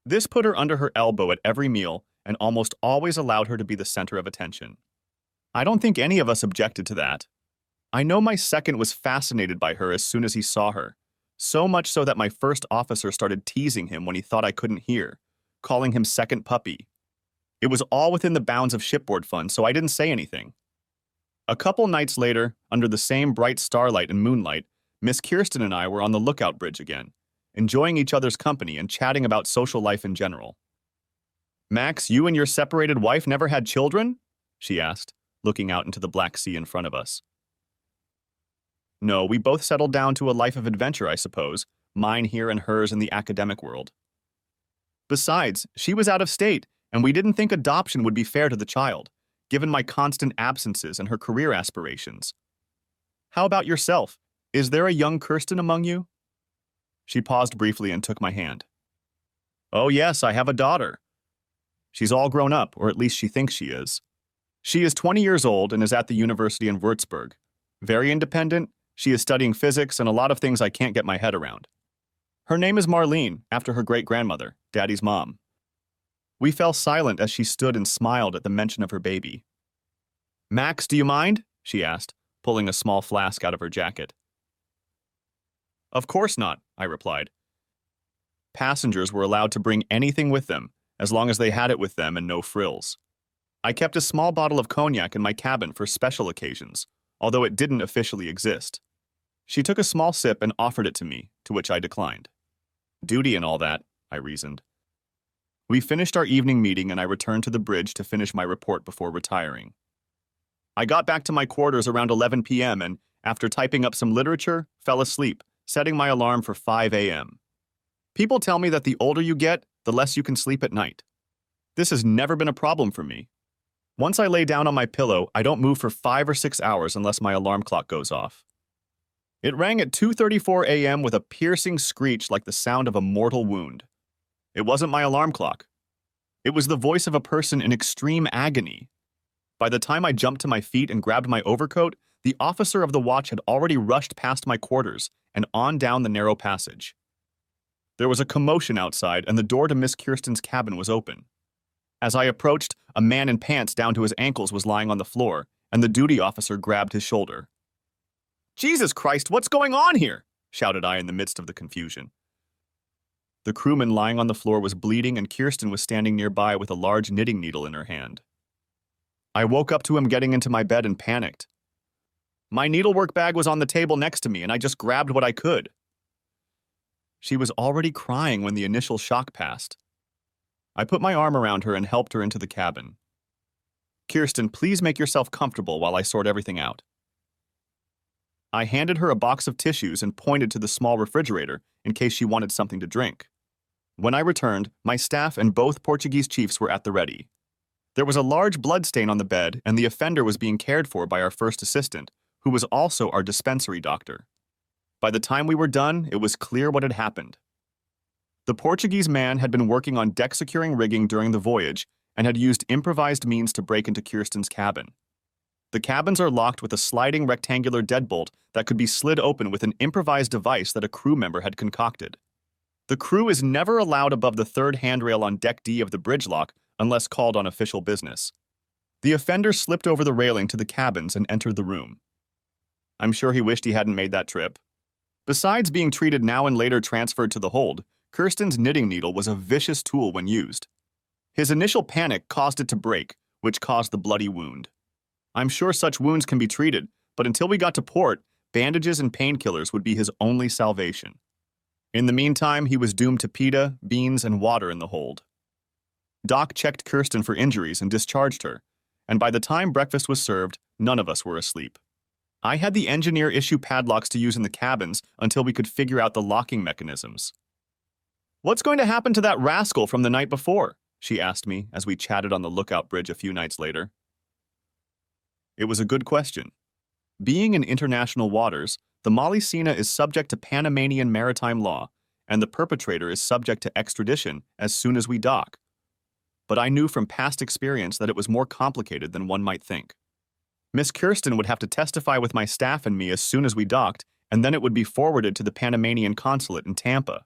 This put her under her elbow at every meal and almost always allowed her to be the center of attention. I don't think any of us objected to that. I know my second was fascinated by her as soon as he saw her, so much so that my first officer started teasing him when he thought I couldn't hear, calling him second puppy. It was all within the bounds of shipboard fun, so I didn't say anything. A couple nights later, under the same bright starlight and moonlight, Miss Kirsten and I were on the lookout bridge again, enjoying each other's company and chatting about social life in general. Max, you and your separated wife never had children? She asked, looking out into the Black Sea in front of us. No, we both settled down to a life of adventure, I suppose, mine here and hers in the academic world. Besides, she was out of state, and we didn't think adoption would be fair to the child, given my constant absences and her career aspirations. How about yourself? Is there a young Kirsten among you? She paused briefly and took my hand. Oh yes, I have a daughter. She's all grown up, or at least she thinks she is. She is 20 years old and is at the university in Würzburg. Very independent, she is studying physics and a lot of things I can't get my head around. Her name is Marlene, after her great-grandmother, Daddy's mom. We fell silent as she stood and smiled at the mention of her baby. Max, do you mind? She asked, pulling a small flask out of her jacket. Of course not, I replied. Passengers were allowed to bring anything with them, as long as they had it with them and no frills. I kept a small bottle of cognac in my cabin for special occasions, although it didn't officially exist. She took a small sip and offered it to me, to which I declined. Duty and all that, I reasoned. We finished our evening meeting and I returned to the bridge to finish my report before retiring. I got back to my quarters around 11 p.m. and, after typing up some literature, fell asleep, setting my alarm for 5 a.m. People tell me that the older you get, the less you can sleep at night. This has never been a problem for me. Once I lay down on my pillow, I don't move for 5 or 6 hours unless my alarm clock goes off. It rang at 2:34 a.m. with a piercing screech like the sound of a mortal wound. It wasn't my alarm clock. It was the voice of a person in extreme agony. By the time I jumped to my feet and grabbed my overcoat, the officer of the watch had already rushed past my quarters and on down the narrow passage. There was a commotion outside, and the door to Miss Kirsten's cabin was open. As I approached, a man in pants down to his ankles was lying on the floor, and the duty officer grabbed his shoulder. Jesus Christ, what's going on here? Shouted I in the midst of the confusion. The crewman lying on the floor was bleeding, and Kirsten was standing nearby with a large knitting needle in her hand. I woke up to him getting into my bed and panicked. My needlework bag was on the table next to me, and I just grabbed what I could. She was already crying when the initial shock passed. I put my arm around her and helped her into the cabin. Kirsten, please make yourself comfortable while I sort everything out. I handed her a box of tissues and pointed to the small refrigerator in case she wanted something to drink. When I returned, my staff and both Portuguese chiefs were at the ready. There was a large blood stain on the bed, and the offender was being cared for by our first assistant, who was also our dispensary doctor. By the time we were done, it was clear what had happened. The Portuguese man had been working on deck-securing rigging during the voyage and had used improvised means to break into Kirsten's cabin. The cabins are locked with a sliding rectangular deadbolt that could be slid open with an improvised device that a crew member had concocted. The crew is never allowed above the third handrail on Deck D of the bridge lock unless called on official business. The offender slipped over the railing to the cabins and entered the room. I'm sure he wished he hadn't made that trip. Besides being treated now and later transferred to the hold, Kirsten's knitting needle was a vicious tool when used. His initial panic caused it to break, which caused the bloody wound. I'm sure such wounds can be treated, but until we got to port, bandages and painkillers would be his only salvation. In the meantime, he was doomed to pita, beans, and water in the hold. Doc checked Kirsten for injuries and discharged her, and by the time breakfast was served, none of us were asleep. I had the engineer issue padlocks to use in the cabins until we could figure out the locking mechanisms. "What's going to happen to that rascal from the night before?" she asked me as we chatted on the lookout bridge a few nights later. It was a good question. Being in international waters, the Maulicina is subject to Panamanian maritime law, and the perpetrator is subject to extradition as soon as we dock. But I knew from past experience that it was more complicated than one might think. Miss Kirsten would have to testify with my staff and me as soon as we docked, and then it would be forwarded to the Panamanian consulate in Tampa.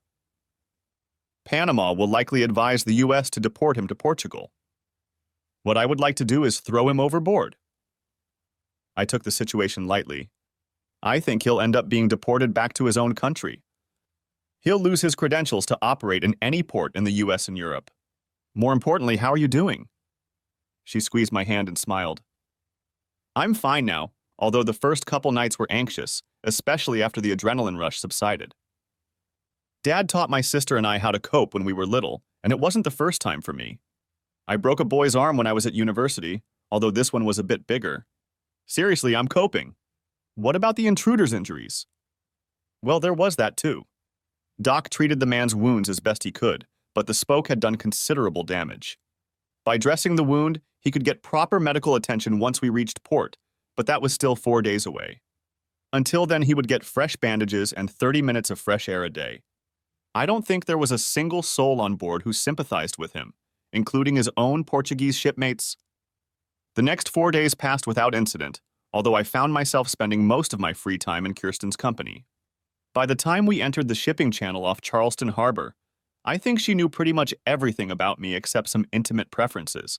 Panama will likely advise the U.S. to deport him to Portugal. What I would like to do is throw him overboard. I took the situation lightly. I think he'll end up being deported back to his own country. He'll lose his credentials to operate in any port in the U.S. and Europe. More importantly, how are you doing? She squeezed my hand and smiled. I'm fine now, although the first couple nights were anxious, especially after the adrenaline rush subsided. Dad taught my sister and I how to cope when we were little, and it wasn't the first time for me. I broke a boy's arm when I was at university, although this one was a bit bigger. Seriously, I'm coping. What about the intruder's injuries? Well, there was that too. Doc treated the man's wounds as best he could, but the spoke had done considerable damage. By dressing the wound, he could get proper medical attention once we reached port, but that was still 4 days away. Until then, he would get fresh bandages and 30 minutes of fresh air a day. I don't think there was a single soul on board who sympathized with him, including his own Portuguese shipmates. The next 4 days passed without incident, although I found myself spending most of my free time in Kirsten's company. By the time we entered the shipping channel off Charleston Harbor, I think she knew pretty much everything about me except some intimate preferences.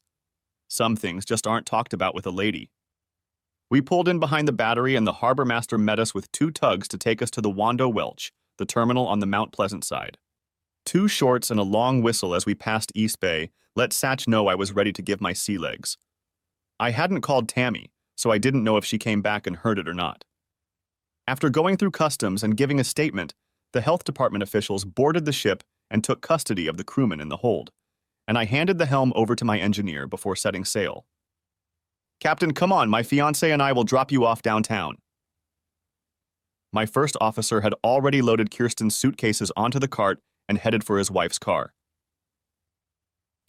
Some things just aren't talked about with a lady. We pulled in behind the battery and the harbor master met us with 2 tugs to take us to the Wando Welch, the terminal on the Mount Pleasant side. 2 shorts and a long whistle as we passed East Bay let Satch know I was ready to give my sea legs. I hadn't called Tammy, so I didn't know if she came back and heard it or not. After going through customs and giving a statement, the health department officials boarded the ship and took custody of the crewmen in the hold, and I handed the helm over to my engineer before setting sail. "Captain, come on, my fiancé and I will drop you off downtown." My first officer had already loaded Kirsten's suitcases onto the cart and headed for his wife's car.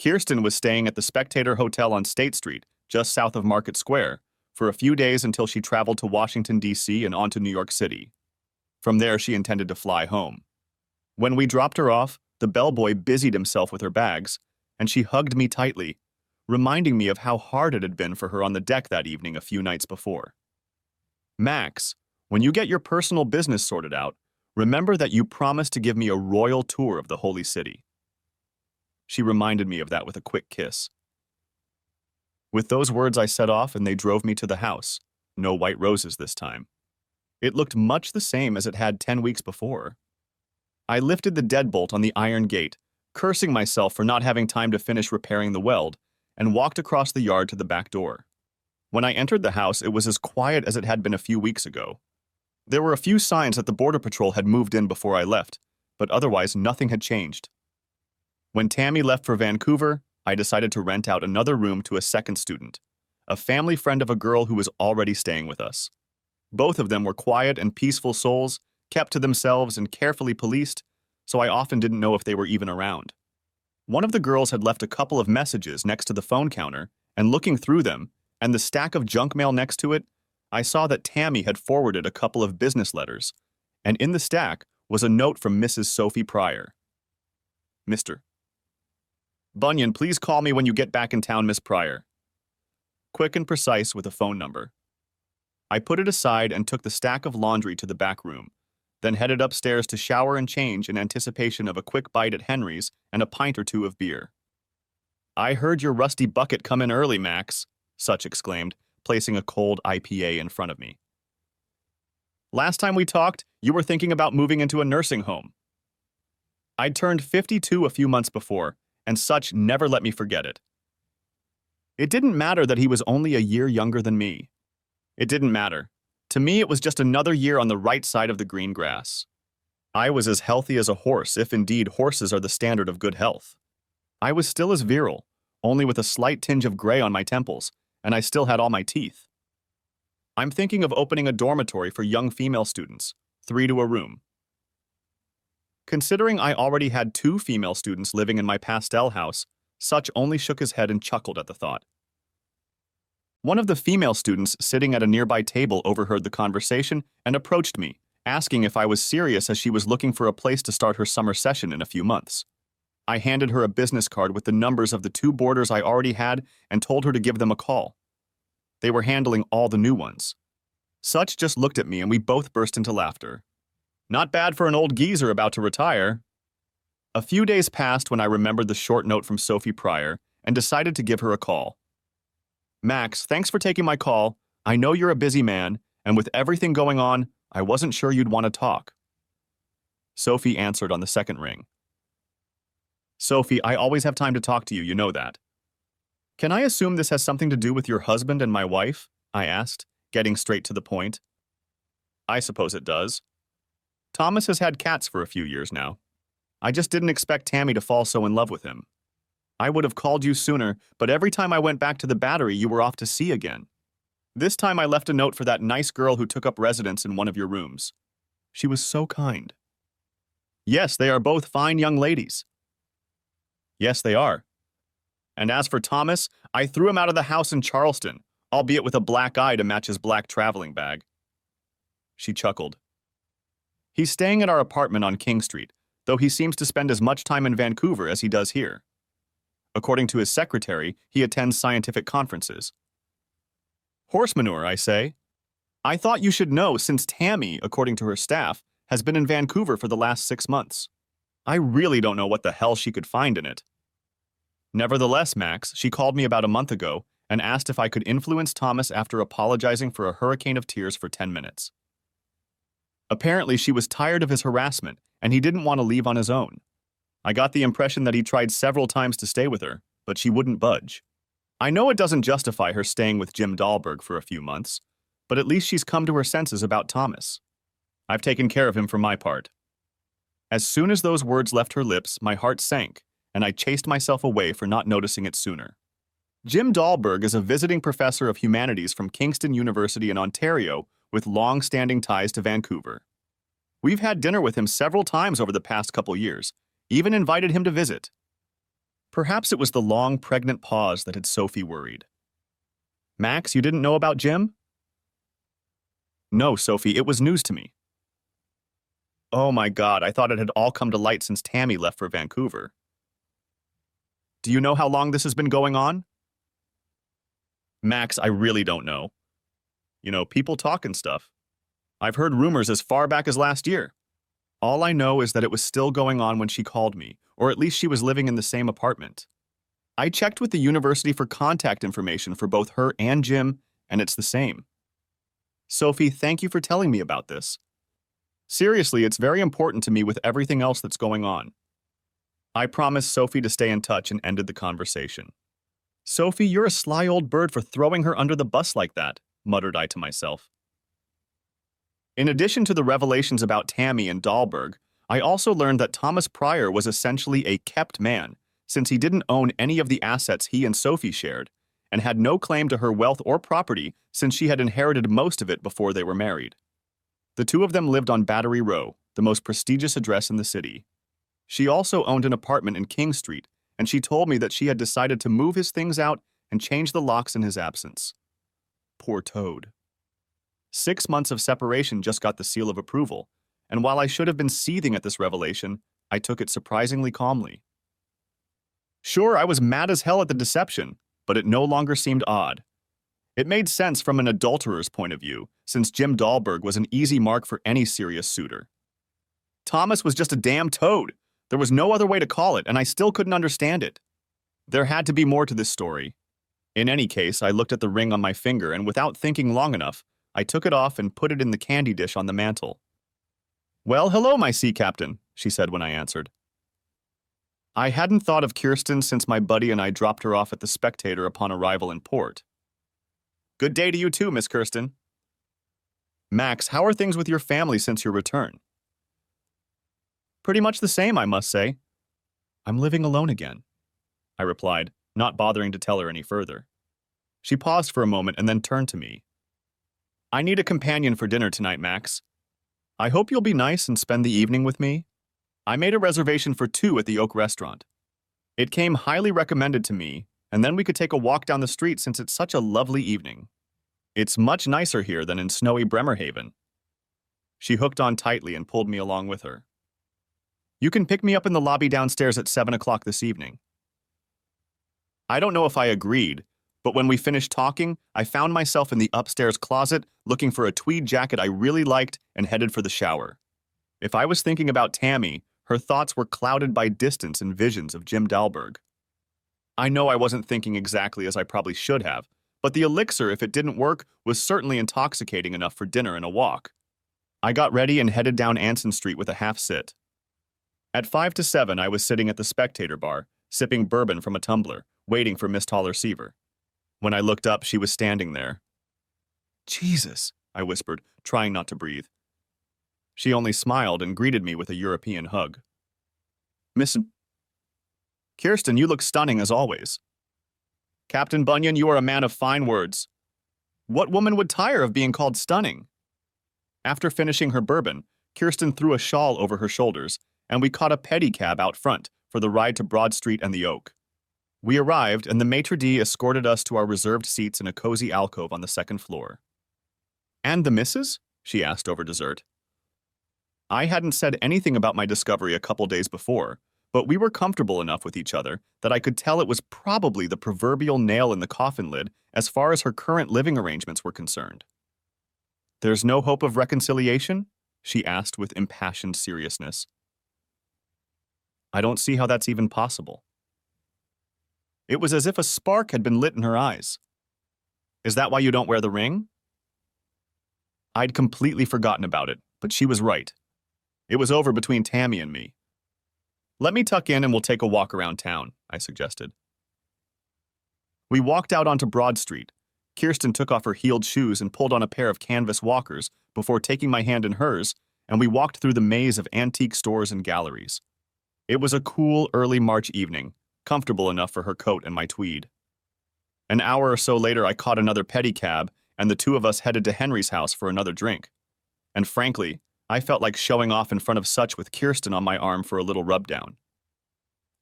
Kirsten was staying at the Spectator Hotel on State Street, just south of Market Square, for a few days until she traveled to Washington, D.C. and on to New York City. From there, she intended to fly home. When we dropped her off, the bellboy busied himself with her bags, and she hugged me tightly, reminding me of how hard it had been for her on the deck that evening a few nights before. "Max, when you get your personal business sorted out, remember that you promised to give me a royal tour of the Holy City." She reminded me of that with a quick kiss. With those words, I set off and they drove me to the house. No white roses this time. It looked much the same as it had 10 weeks before. I lifted the deadbolt on the iron gate, cursing myself for not having time to finish repairing the weld, and walked across the yard to the back door. When I entered the house, it was as quiet as it had been a few weeks ago. There were a few signs that the Border Patrol had moved in before I left, but otherwise nothing had changed. When Tammy left for Vancouver, I decided to rent out another room to a second student, a family friend of a girl who was already staying with us. Both of them were quiet and peaceful souls, kept to themselves and carefully policed, so I often didn't know if they were even around. One of the girls had left a couple of messages next to the phone counter, and looking through them, and the stack of junk mail next to it, I saw that Tammy had forwarded a couple of business letters, and in the stack was a note from Mrs. Sophie Pryor. Mr. Bunyan, please call me when you get back in town, Miss Pryor. Quick and precise with a phone number. I put it aside and took the stack of laundry to the back room, then headed upstairs to shower and change in anticipation of a quick bite at Henry's and a pint or two of beer. I heard your rusty bucket come in early, Max, Such exclaimed, placing a cold IPA in front of me. Last time we talked, you were thinking about moving into a nursing home. I'd turned 52 a few months before, and Such never let me forget it. It didn't matter that he was only a year younger than me. It didn't matter. To me, it was just another year on the right side of the green grass. I was as healthy as a horse, if indeed horses are the standard of good health. I was still as virile, only with a slight tinge of gray on my temples, and I still had all my teeth. I'm thinking of opening a dormitory for young female students, 3 to a room. Considering I already had 2 female students living in my pastel house, Such only shook his head and chuckled at the thought. One of the female students sitting at a nearby table overheard the conversation and approached me, asking if I was serious as she was looking for a place to start her summer session in a few months. I handed her a business card with the numbers of the 2 boarders I already had and told her to give them a call. They were handling all the new ones. Such just looked at me and we both burst into laughter. Not bad for an old geezer about to retire. A few days passed when I remembered the short note from Sophie Pryor and decided to give her a call. Max, thanks for taking my call. I know you're a busy man, and with everything going on, I wasn't sure you'd want to talk. Sophie answered on the second ring. Sophie, I always have time to talk to you, you know that. Can I assume this has something to do with your husband and my wife? I asked, getting straight to the point. I suppose it does. Thomas has had cats for a few years now. I just didn't expect Tammy to fall so in love with him. I would have called you sooner, but every time I went back to the Battery, you were off to sea again. This time I left a note for that nice girl who took up residence in one of your rooms. She was so kind. Yes, they are both fine young ladies. Yes, they are. And as for Thomas, I threw him out of the house in Charleston, albeit with a black eye to match his black traveling bag. She chuckled. He's staying at our apartment on King Street, though he seems to spend as much time in Vancouver as he does here. According to his secretary, he attends scientific conferences. Horse manure, I say. I thought you should know since Tammy, according to her staff, has been in Vancouver for the last 6 months. I really don't know what the hell she could find in it. Nevertheless, Max, she called me about a month ago and asked if I could influence Thomas after apologizing for a hurricane of tears for 10 minutes. Apparently, she was tired of his harassment and he didn't want to leave on his own. I got the impression that he tried several times to stay with her, but she wouldn't budge. I know it doesn't justify her staying with Jim Dahlberg for a few months, but at least she's come to her senses about Thomas. I've taken care of him for my part. As soon as those words left her lips, my heart sank, and I chased myself away for not noticing it sooner. Jim Dahlberg is a visiting professor of humanities from Kingston University in Ontario with long-standing ties to Vancouver. We've had dinner with him several times over the past couple years, even invited him to visit. Perhaps it was the long, pregnant pause that had Sophie worried. Max, you didn't know about Jim? No, Sophie, it was news to me. Oh my God, I thought it had all come to light since Tammy left for Vancouver. Do you know how long this has been going on? Max, I really don't know. You know, people talk and stuff. I've heard rumors as far back as last year. All I know is that it was still going on when she called me, or at least she was living in the same apartment. I checked with the university for contact information for both her and Jim, and it's the same. Sophie, thank you for telling me about this. Seriously, it's very important to me with everything else that's going on. I promised Sophie to stay in touch and ended the conversation. Sophie, you're a sly old bird for throwing her under the bus like that, muttered I to myself. In addition to the revelations about Tammy and Dahlberg, I also learned that Thomas Pryor was essentially a kept man, since he didn't own any of the assets he and Sophie shared, and had no claim to her wealth or property since she had inherited most of it before they were married. The two of them lived on Battery Row, the most prestigious address in the city. She also owned an apartment in King Street, and she told me that she had decided to move his things out and change the locks in his absence. Poor Toad. 6 months of separation just got the seal of approval, and while I should have been seething at this revelation, I took it surprisingly calmly. Sure, I was mad as hell at the deception, but it no longer seemed odd. It made sense from an adulterer's point of view, since Jim Dahlberg was an easy mark for any serious suitor. Thomas was just a damn toad. There was no other way to call it, and I still couldn't understand it. There had to be more to this story. In any case, I looked at the ring on my finger, and without thinking long enough, I took it off and put it in the candy dish on the mantel. "Well, hello, my sea captain," she said when I answered. I hadn't thought of Kirsten since my buddy and I dropped her off at the Spectator upon arrival in port. "Good day to you too, Miss Kirsten." "Max, how are things with your family since your return?" "Pretty much the same, I must say. I'm living alone again," I replied, not bothering to tell her any further. She paused for a moment and then turned to me. "I need a companion for dinner tonight, Max. I hope you'll be nice and spend the evening with me. I made a reservation for 2 at the Oak Restaurant. It came highly recommended to me, and then we could take a walk down the street since it's such a lovely evening. It's much nicer here than in snowy Bremerhaven." She hooked on tightly and pulled me along with her. "You can pick me up in the lobby downstairs at 7 o'clock this evening." I don't know if I agreed, but when we finished talking, I found myself in the upstairs closet looking for a tweed jacket I really liked and headed for the shower. If I was thinking about Tammy, her thoughts were clouded by distance and visions of Jim Dahlberg. I know I wasn't thinking exactly as I probably should have, but the elixir, if it didn't work, was certainly intoxicating enough for dinner and a walk. I got ready and headed down Anson Street with a half-sit. At 5 to 7, I was sitting at the Spectator bar, sipping bourbon from a tumbler, waiting for Miss Toller-Seaver. When I looked up, she was standing there. "Jesus," I whispered, trying not to breathe. She only smiled and greeted me with a European hug. "Miss Kirsten, you look stunning as always." "Captain Bunyan, you are a man of fine words. What woman would tire of being called stunning?" After finishing her bourbon, Kirsten threw a shawl over her shoulders, and we caught a pedicab out front for the ride to Broad Street and the Oak. We arrived, and the maitre d' escorted us to our reserved seats in a cozy alcove on the second floor. "And the missus?" she asked over dessert. I hadn't said anything about my discovery a couple days before, but we were comfortable enough with each other that I could tell it was probably the proverbial nail in the coffin lid as far as her current living arrangements were concerned. "There's no hope of reconciliation?" she asked with impassioned seriousness. "I don't see how that's even possible." It was as if a spark had been lit in her eyes. "Is that why you don't wear the ring?" I'd completely forgotten about it, but she was right. It was over between Tammy and me. "Let me tuck in and we'll take a walk around town," I suggested. We walked out onto Broad Street. Kirsten took off her heeled shoes and pulled on a pair of canvas walkers before taking my hand in hers, and we walked through the maze of antique stores and galleries. It was a cool, early March evening, comfortable enough for her coat and my tweed. An hour or so later, I caught another pedicab, and the two of us headed to Henry's house for another drink. And frankly, I felt like showing off in front of such with Kirsten on my arm for a little rubdown.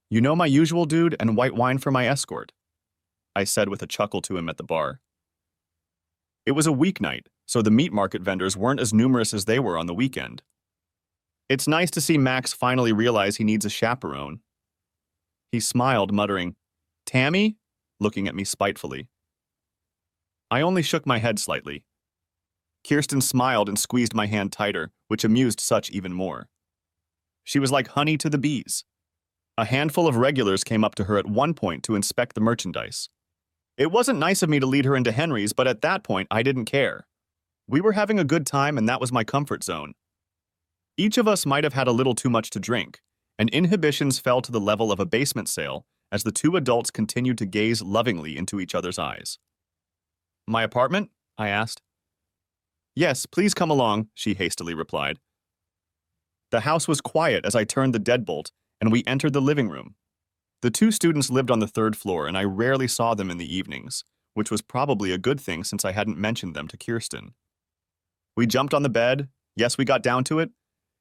"You know my usual dude and white wine for my escort," I said with a chuckle to him at the bar. It was a weeknight, so the meat market vendors weren't as numerous as they were on the weekend. "It's nice to see Max finally realize he needs a chaperone." He smiled, muttering, "Tammy?" looking at me spitefully. I only shook my head slightly. Kirsten smiled and squeezed my hand tighter, which amused Such even more. She was like honey to the bees. A handful of regulars came up to her at one point to inspect the merchandise. It wasn't nice of me to lead her into Henry's, but at that point, I didn't care. We were having a good time, and that was my comfort zone. Each of us might have had a little too much to drink, and inhibitions fell to the level of a basement sale as the two adults continued to gaze lovingly into each other's eyes. "My apartment?" I asked. "Yes, please come along," she hastily replied. The house was quiet as I turned the deadbolt, and we entered the living room. The two students lived on the third floor, and I rarely saw them in the evenings, which was probably a good thing since I hadn't mentioned them to Kirsten. We jumped on the bed, yes, we got down to it,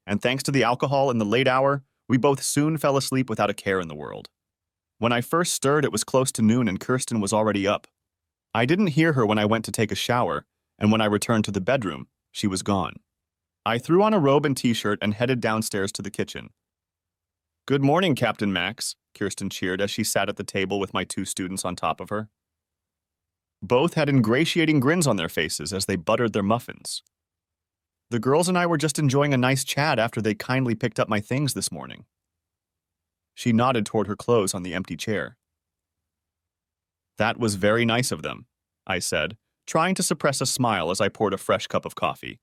and thanks to the alcohol in the late hour, we both soon fell asleep without a care in the world. When I first stirred, it was close to noon and Kirsten was already up. I didn't hear her when I went to take a shower, and when I returned to the bedroom, she was gone. I threw on a robe and t-shirt and headed downstairs to the kitchen. "Good morning, Captain Max," Kirsten cheered as she sat at the table with my 2 students on top of her. Both had ingratiating grins on their faces as they buttered their muffins. The girls and I were just enjoying a nice chat after they kindly picked up my things this morning. She nodded toward her clothes on the empty chair. "That was very nice of them," I said, trying to suppress a smile as I poured a fresh cup of coffee.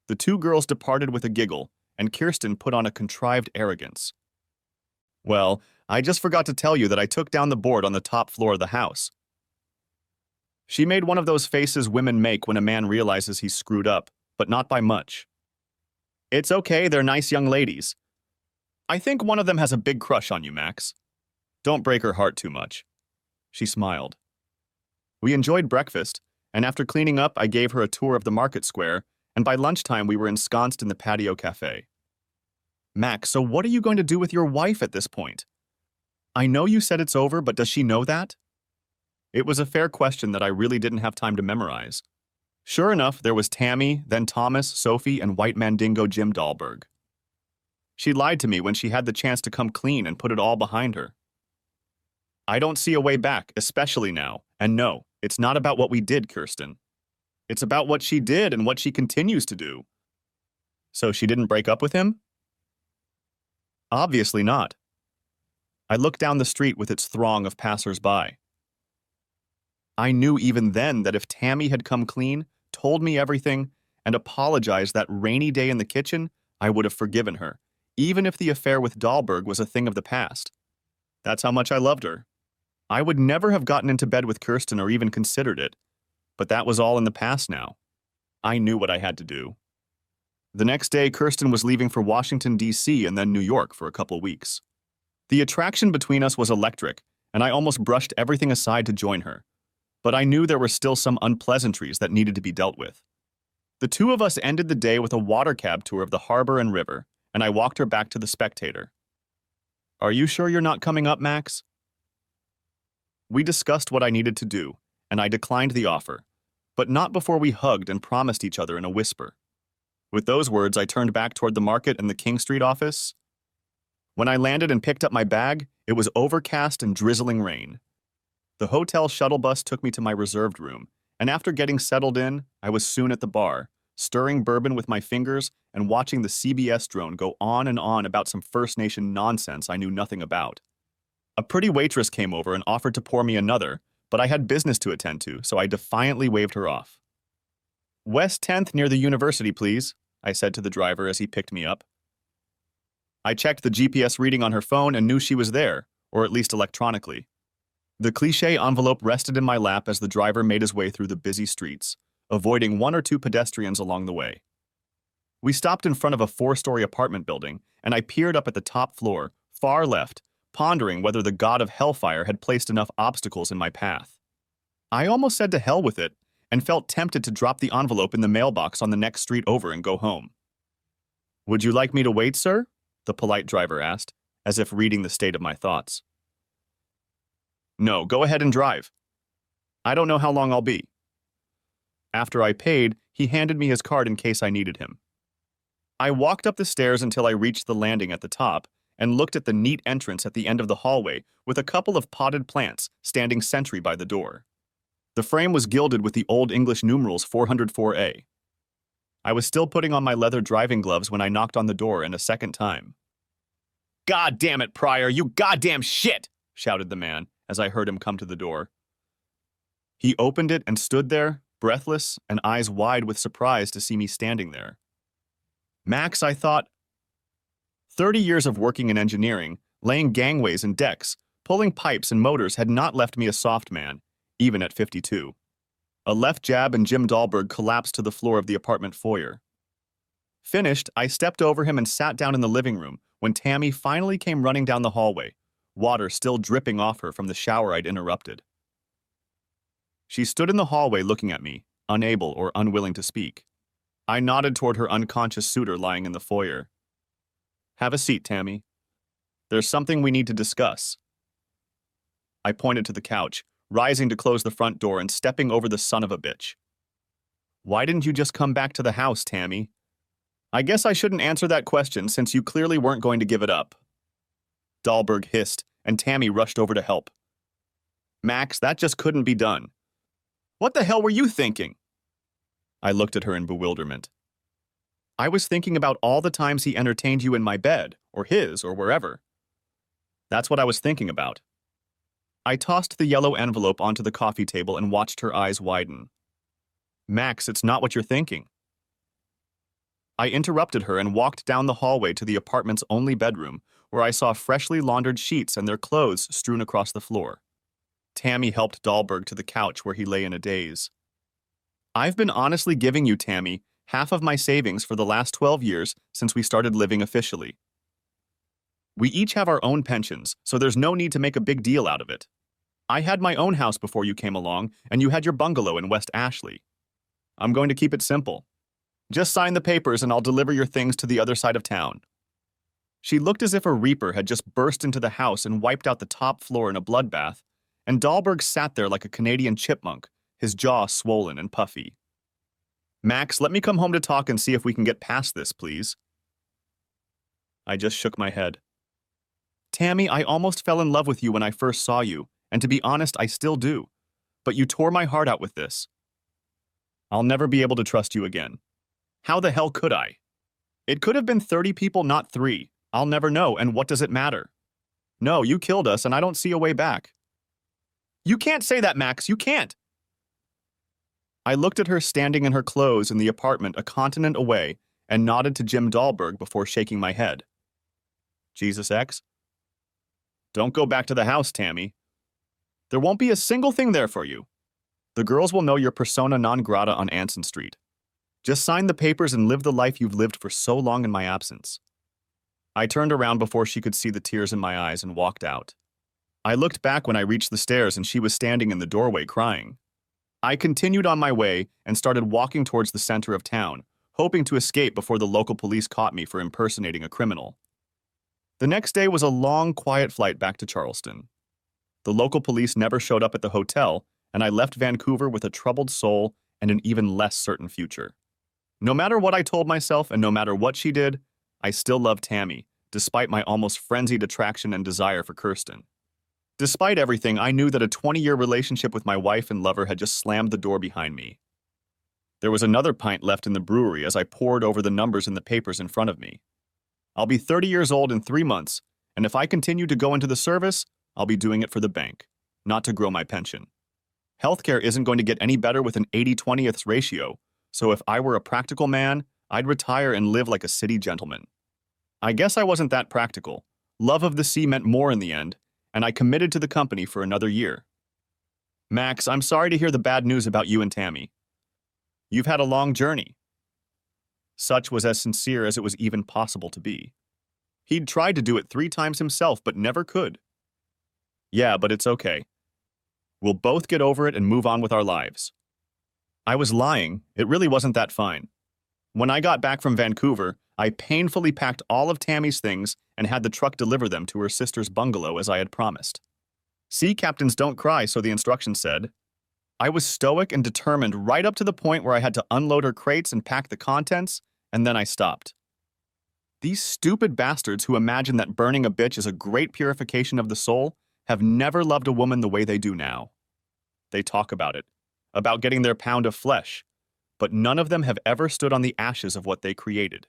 The 2 girls departed with a giggle, and Kirsten put on a contrived arrogance. "Well, I just forgot to tell you that I took down the board on the top floor of the house." She made one of those faces women make when a man realizes he's screwed up, but not by much. "It's okay, they're nice young ladies. I think one of them has a big crush on you, Max. Don't break her heart too much." She smiled. We enjoyed breakfast, and after cleaning up, I gave her a tour of the market square, and by lunchtime we were ensconced in the patio cafe. "Max, so what are you going to do with your wife at this point? I know you said it's over, but does she know that?" It was a fair question that I really didn't have time to memorize. Sure enough, there was Tammy, then Thomas, Sophie, and White Mandingo Jim Dahlberg. She lied to me when she had the chance to come clean and put it all behind her. I don't see a way back, especially now, and no, it's not about what we did, Kirsten. It's about what she did and what she continues to do. So she didn't break up with him? Obviously not. I looked down the street with its throng of passers-by. I knew even then that if Tammy had come clean, told me everything, and apologized that rainy day in the kitchen, I would have forgiven her, even if the affair with Dahlberg was a thing of the past. That's how much I loved her. I would never have gotten into bed with Kirsten or even considered it, but that was all in the past now. I knew what I had to do. The next day, Kirsten was leaving for Washington, D.C. and then New York for a couple weeks. The attraction between us was electric, and I almost brushed everything aside to join her. But I knew there were still some unpleasantries that needed to be dealt with. The 2 of us ended the day with a water cab tour of the harbor and river, and I walked her back to the Spectator. "Are you sure you're not coming up, Max?" We discussed what I needed to do, and I declined the offer, but not before we hugged and promised each other in a whisper. With those words, I turned back toward the market and the King Street office. When I landed and picked up my bag, it was overcast and drizzling rain. The hotel shuttle bus took me to my reserved room, and after getting settled in, I was soon at the bar, stirring bourbon with my fingers and watching the CBS drone go on and on about some First Nation nonsense I knew nothing about. A pretty waitress came over and offered to pour me another, but I had business to attend to, so I defiantly waved her off. "West 10th near the university, please," I said to the driver as he picked me up. I checked the GPS reading on her phone and knew she was there, or at least electronically. The cliché envelope rested in my lap as the driver made his way through the busy streets, avoiding 1 or 2 pedestrians along the way. We stopped in front of a 4-story apartment building, and I peered up at the top floor, far left, pondering whether the god of hellfire had placed enough obstacles in my path. I almost said to hell with it, and felt tempted to drop the envelope in the mailbox on the next street over and go home. "Would you like me to wait, sir?" the polite driver asked, as if reading the state of my thoughts. "No, go ahead and drive. I don't know how long I'll be." After I paid, he handed me his card in case I needed him. I walked up the stairs until I reached the landing at the top and looked at the neat entrance at the end of the hallway with a couple of potted plants standing sentry by the door. The frame was gilded with the Old English numerals 404A. I was still putting on my leather driving gloves when I knocked on the door and a second time. "God damn it, Pryor, you goddamn shit!" shouted the man as I heard him come to the door. He opened it and stood there, breathless and eyes wide with surprise to see me standing there. Max, I thought. 30 years of working in engineering, laying gangways and decks, pulling pipes and motors had not left me a soft man, even at 52. A left jab and Jim Dahlberg collapsed to the floor of the apartment foyer. Finished, I stepped over him and sat down in the living room when Tammy finally came running down the hallway, water still dripping off her from the shower I'd interrupted. She stood in the hallway looking at me, unable or unwilling to speak. I nodded toward her unconscious suitor lying in the foyer. Have a seat, Tammy. There's something we need to discuss. I pointed to the couch, rising to close the front door and stepping over the son of a bitch. Why didn't you just come back to the house, Tammy? I guess I shouldn't answer that question since you clearly weren't going to give it up. Dahlberg hissed, and Tammy rushed over to help. Max, that just couldn't be done. What the hell were you thinking? I looked at her in bewilderment. I was thinking about all the times he entertained you in my bed, or his, or wherever. That's what I was thinking about. I tossed the yellow envelope onto the coffee table and watched her eyes widen. Max, it's not what you're thinking. I interrupted her and walked down the hallway to the apartment's only bedroom, where I saw freshly laundered sheets and their clothes strewn across the floor. Tammy helped Dahlberg to the couch where he lay in a daze. I've been honestly giving you, Tammy, half of my savings for the last 12 years since we started living officially. We each have our own pensions, so there's no need to make a big deal out of it. I had my own house before you came along, and you had your bungalow in West Ashley. I'm going to keep it simple. Just sign the papers and I'll deliver your things to the other side of town. She looked as if a reaper had just burst into the house and wiped out the top floor in a bloodbath, and Dahlberg sat there like a Canadian chipmunk, his jaw swollen and puffy. Max, let me come home to talk and see if we can get past this, please. I just shook my head. Tammy, I almost fell in love with you when I first saw you, and to be honest, I still do. But you tore my heart out with this. I'll never be able to trust you again. How the hell could I? It could have been 30 people, not 3. I'll never know, and what does it matter? No, you killed us, and I don't see a way back. You can't say that, Max, you can't! I looked at her standing in her clothes in the apartment a continent away and nodded to Jim Dahlberg before shaking my head. Jesus X? Don't go back to the house, Tammy. There won't be a single thing there for you. The girls will know you're persona non grata on Anson Street. Just sign the papers and live the life you've lived for so long in my absence. I turned around before she could see the tears in my eyes and walked out. I looked back when I reached the stairs and she was standing in the doorway crying. I continued on my way and started walking towards the center of town, hoping to escape before the local police caught me for impersonating a criminal. The next day was a long, quiet flight back to Charleston. The local police never showed up at the hotel, and I left Vancouver with a troubled soul and an even less certain future. No matter what I told myself and no matter what she did, I still loved Tammy, despite my almost frenzied attraction and desire for Kirsten. Despite everything, I knew that a 20-year relationship with my wife and lover had just slammed the door behind me. There was another pint left in the brewery as I pored over the numbers in the papers in front of me. I'll be 30 years old in 3 months, and if I continue to go into the service, I'll be doing it for the bank, not to grow my pension. Healthcare isn't going to get any better with an 80-20th ratio, so if I were a practical man, I'd retire and live like a city gentleman. I guess I wasn't that practical. Love of the sea meant more in the end, and I committed to the company for another year. Max, I'm sorry to hear the bad news about you and Tammy. You've had a long journey. Such was as sincere as it was even possible to be. He'd tried to do it 3 times himself, but never could. Yeah, but it's okay. We'll both get over it and move on with our lives. I was lying. It really wasn't that fine. When I got back from Vancouver, I painfully packed all of Tammy's things and had the truck deliver them to her sister's bungalow as I had promised. Sea captains don't cry, so the instructions said. I was stoic and determined right up to the point where I had to unload her crates and pack the contents, and then I stopped. These stupid bastards who imagine that burning a bitch is a great purification of the soul have never loved a woman the way they do now. They talk about it, about getting their pound of flesh, but none of them have ever stood on the ashes of what they created.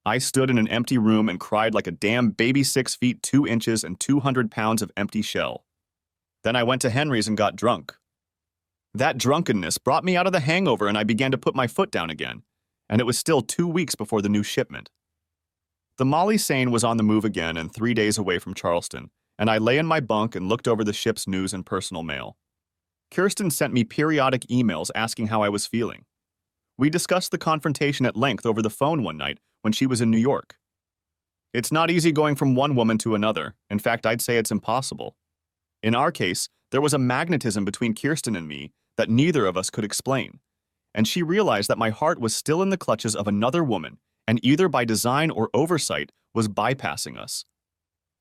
I stood in an empty room and cried like a damn baby 6 feet 2 inches and 200 pounds of empty shell. Then I went to Henry's and got drunk. That drunkenness brought me out of the hangover and I began to put my foot down again, and it was still 2 weeks before the new shipment. The Molly Sane was on the move again and 3 days away from Charleston, and I lay in my bunk and looked over the ship's news and personal mail. Kirsten sent me periodic emails asking how I was feeling. We discussed the confrontation at length over the phone one night when she was in New York. It's not easy going from one woman to another. In fact, I'd say it's impossible. In our case, there was a magnetism between Kirsten and me that neither of us could explain, and she realized that my heart was still in the clutches of another woman and either by design or oversight was bypassing us.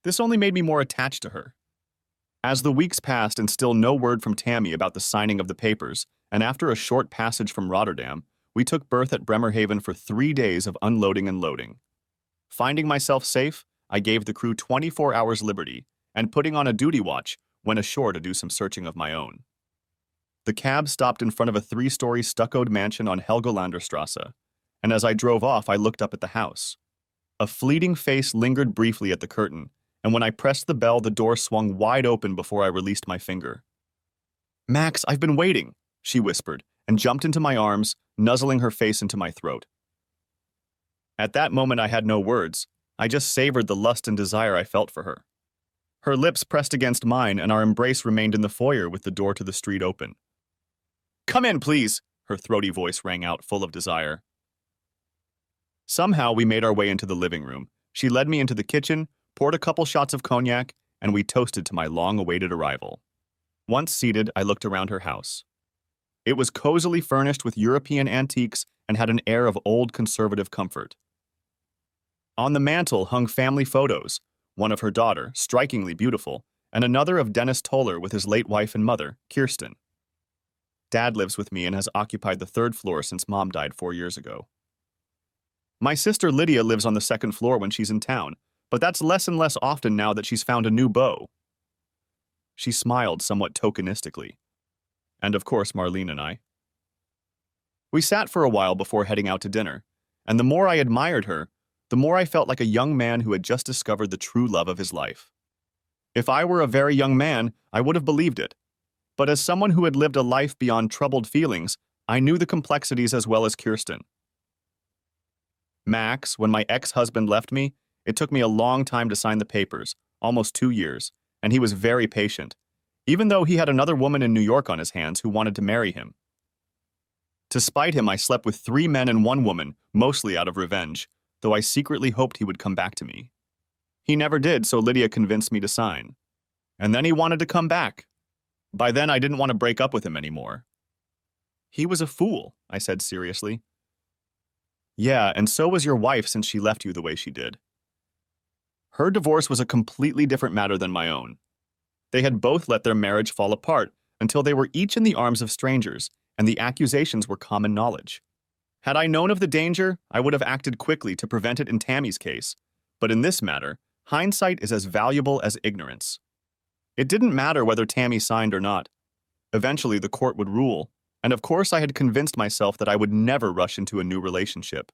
This only made me more attached to her. As the weeks passed and still no word from Tammy about the signing of the papers, and after a short passage from Rotterdam, we took berth at Bremerhaven for 3 days of unloading and loading. Finding myself safe, I gave the crew 24 hours liberty, and putting on a duty watch, went ashore to do some searching of my own. The cab stopped in front of a 3-story stuccoed mansion on Helgolanderstrasse, and as I drove off, I looked up at the house. A fleeting face lingered briefly at the curtain, and when I pressed the bell, the door swung wide open before I released my finger. "Max, I've been waiting," she whispered, and jumped into my arms, nuzzling her face into my throat. At that moment, I had no words. I just savored the lust and desire I felt for her. Her lips pressed against mine, and our embrace remained in the foyer with the door to the street open. "Come in, please," her throaty voice rang out, full of desire. Somehow, we made our way into the living room. She led me into the kitchen, poured a couple shots of cognac, and we toasted to my long-awaited arrival. Once seated, I looked around her house. It was cozily furnished with European antiques and had an air of old conservative comfort. On the mantel hung family photos, one of her daughter, strikingly beautiful, and another of Dennis Toller with his late wife and mother, Kirsten. Dad lives with me and has occupied the 3rd floor since Mom died 4 years ago. My sister Lydia lives on the 2nd floor when she's in town, but that's less and less often now that she's found a new beau. She smiled somewhat tokenistically. And of course, Marlene and I. We sat for a while before heading out to dinner, and the more I admired her, the more I felt like a young man who had just discovered the true love of his life. If I were a very young man, I would have believed it. But as someone who had lived a life beyond troubled feelings, I knew the complexities as well as Kirsten. Max, when my ex-husband left me, it took me a long time to sign the papers, almost 2 years, and he was very patient, even though he had another woman in New York on his hands who wanted to marry him. To spite him, I slept with 3 men and 1 woman, mostly out of revenge, though I secretly hoped he would come back to me. He never did, so Lydia convinced me to sign. And then he wanted to come back. By then, I didn't want to break up with him anymore. "He was a fool," I said seriously. "Yeah, and so was your wife since she left you the way she did." Her divorce was a completely different matter than my own. They had both let their marriage fall apart until they were each in the arms of strangers, and the accusations were common knowledge. Had I known of the danger, I would have acted quickly to prevent it in Tammy's case, but in this matter, hindsight is as valuable as ignorance. It didn't matter whether Tammy signed or not. Eventually, the court would rule, and of course I had convinced myself that I would never rush into a new relationship.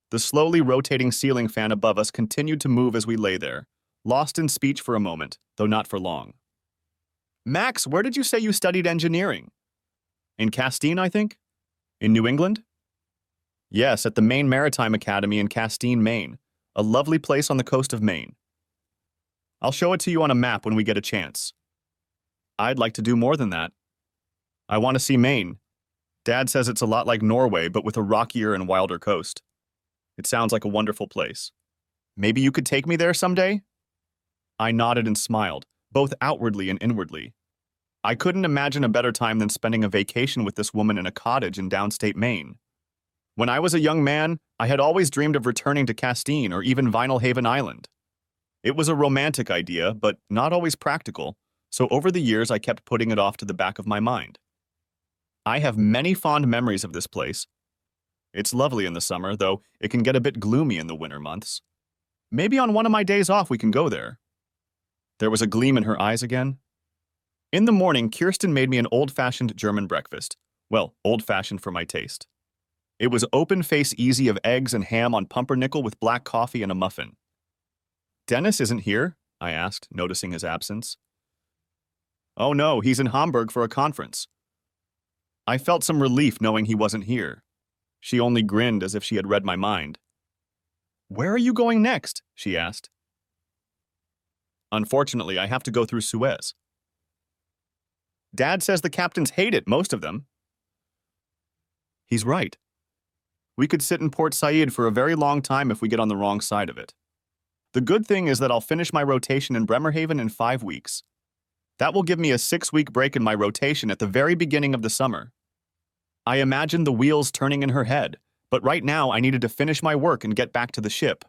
The slowly rotating ceiling fan above us continued to move as we lay there, lost in speech for a moment, though not for long. "Max, where did you say you studied engineering?" "In Castine, I think." "In New England?" "Yes, at the Maine Maritime Academy in Castine, Maine, a lovely place on the coast of Maine. I'll show it to you on a map when we get a chance." "I'd like to do more than that. I want to see Maine. Dad says it's a lot like Norway, but with a rockier and wilder coast. It sounds like a wonderful place. Maybe you could take me there someday?" I nodded and smiled, both outwardly and inwardly. I couldn't imagine a better time than spending a vacation with this woman in a cottage in downstate Maine. When I was a young man, I had always dreamed of returning to Castine or even Vinyl Haven Island. It was a romantic idea, but not always practical, so over the years I kept putting it off to the back of my mind. I have many fond memories of this place. It's lovely in the summer, though it can get a bit gloomy in the winter months. Maybe on one of my days off we can go there. There was a gleam in her eyes again. In the morning, Kirsten made me an old-fashioned German breakfast. Well, old-fashioned for my taste. It was open-face easy of eggs and ham on pumpernickel with black coffee and a muffin. "Dennis isn't here?" I asked, noticing his absence. "Oh no, he's in Hamburg for a conference." I felt some relief knowing he wasn't here. She only grinned as if she had read my mind. "Where are you going next?" she asked. "Unfortunately, I have to go through Suez." "Dad says the captains hate it, most of them." He's right. We could sit in Port Said for a very long time if we get on the wrong side of it. The good thing is that I'll finish my rotation in Bremerhaven in 5 weeks. That will give me a 6-week break in my rotation at the very beginning of the summer. I imagined the wheels turning in her head, but right now I needed to finish my work and get back to the ship.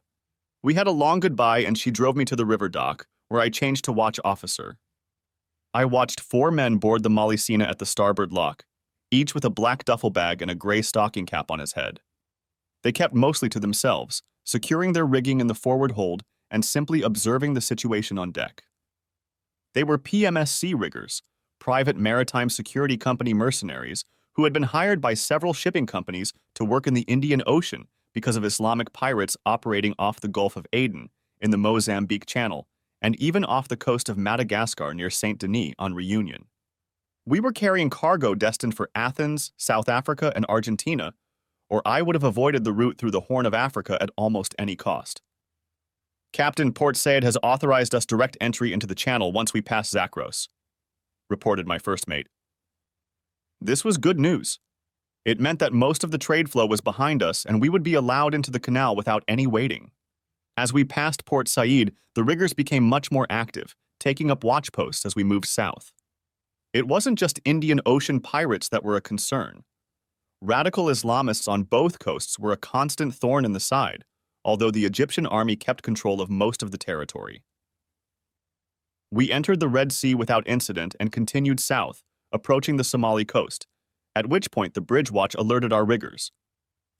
We had a long goodbye and she drove me to the river dock, where I changed to watch officer. I watched 4 men board the Mollicena at the starboard lock, each with a black duffel bag and a gray stocking cap on his head. They kept mostly to themselves, securing their rigging in the forward hold and simply observing the situation on deck. They were PMSC riggers, private maritime security company mercenaries who had been hired by several shipping companies to work in the Indian Ocean because of Islamic pirates operating off the Gulf of Aden in the Mozambique Channel and even off the coast of Madagascar near Saint Denis on Reunion. We were carrying cargo destined for Athens, South Africa, and Argentina, or I would have avoided the route through the Horn of Africa at almost any cost. Captain Port Said has authorized us direct entry into the channel once we pass Zakros, reported my first mate. This was good news. It meant that most of the trade flow was behind us and we would be allowed into the canal without any waiting. As we passed Port Said, the riggers became much more active, taking up watch posts as we moved south. It wasn't just Indian Ocean pirates that were a concern. Radical Islamists on both coasts were a constant thorn in the side, although the Egyptian army kept control of most of the territory. We entered the Red Sea without incident and continued south, approaching the Somali coast, at which point the bridge watch alerted our riggers.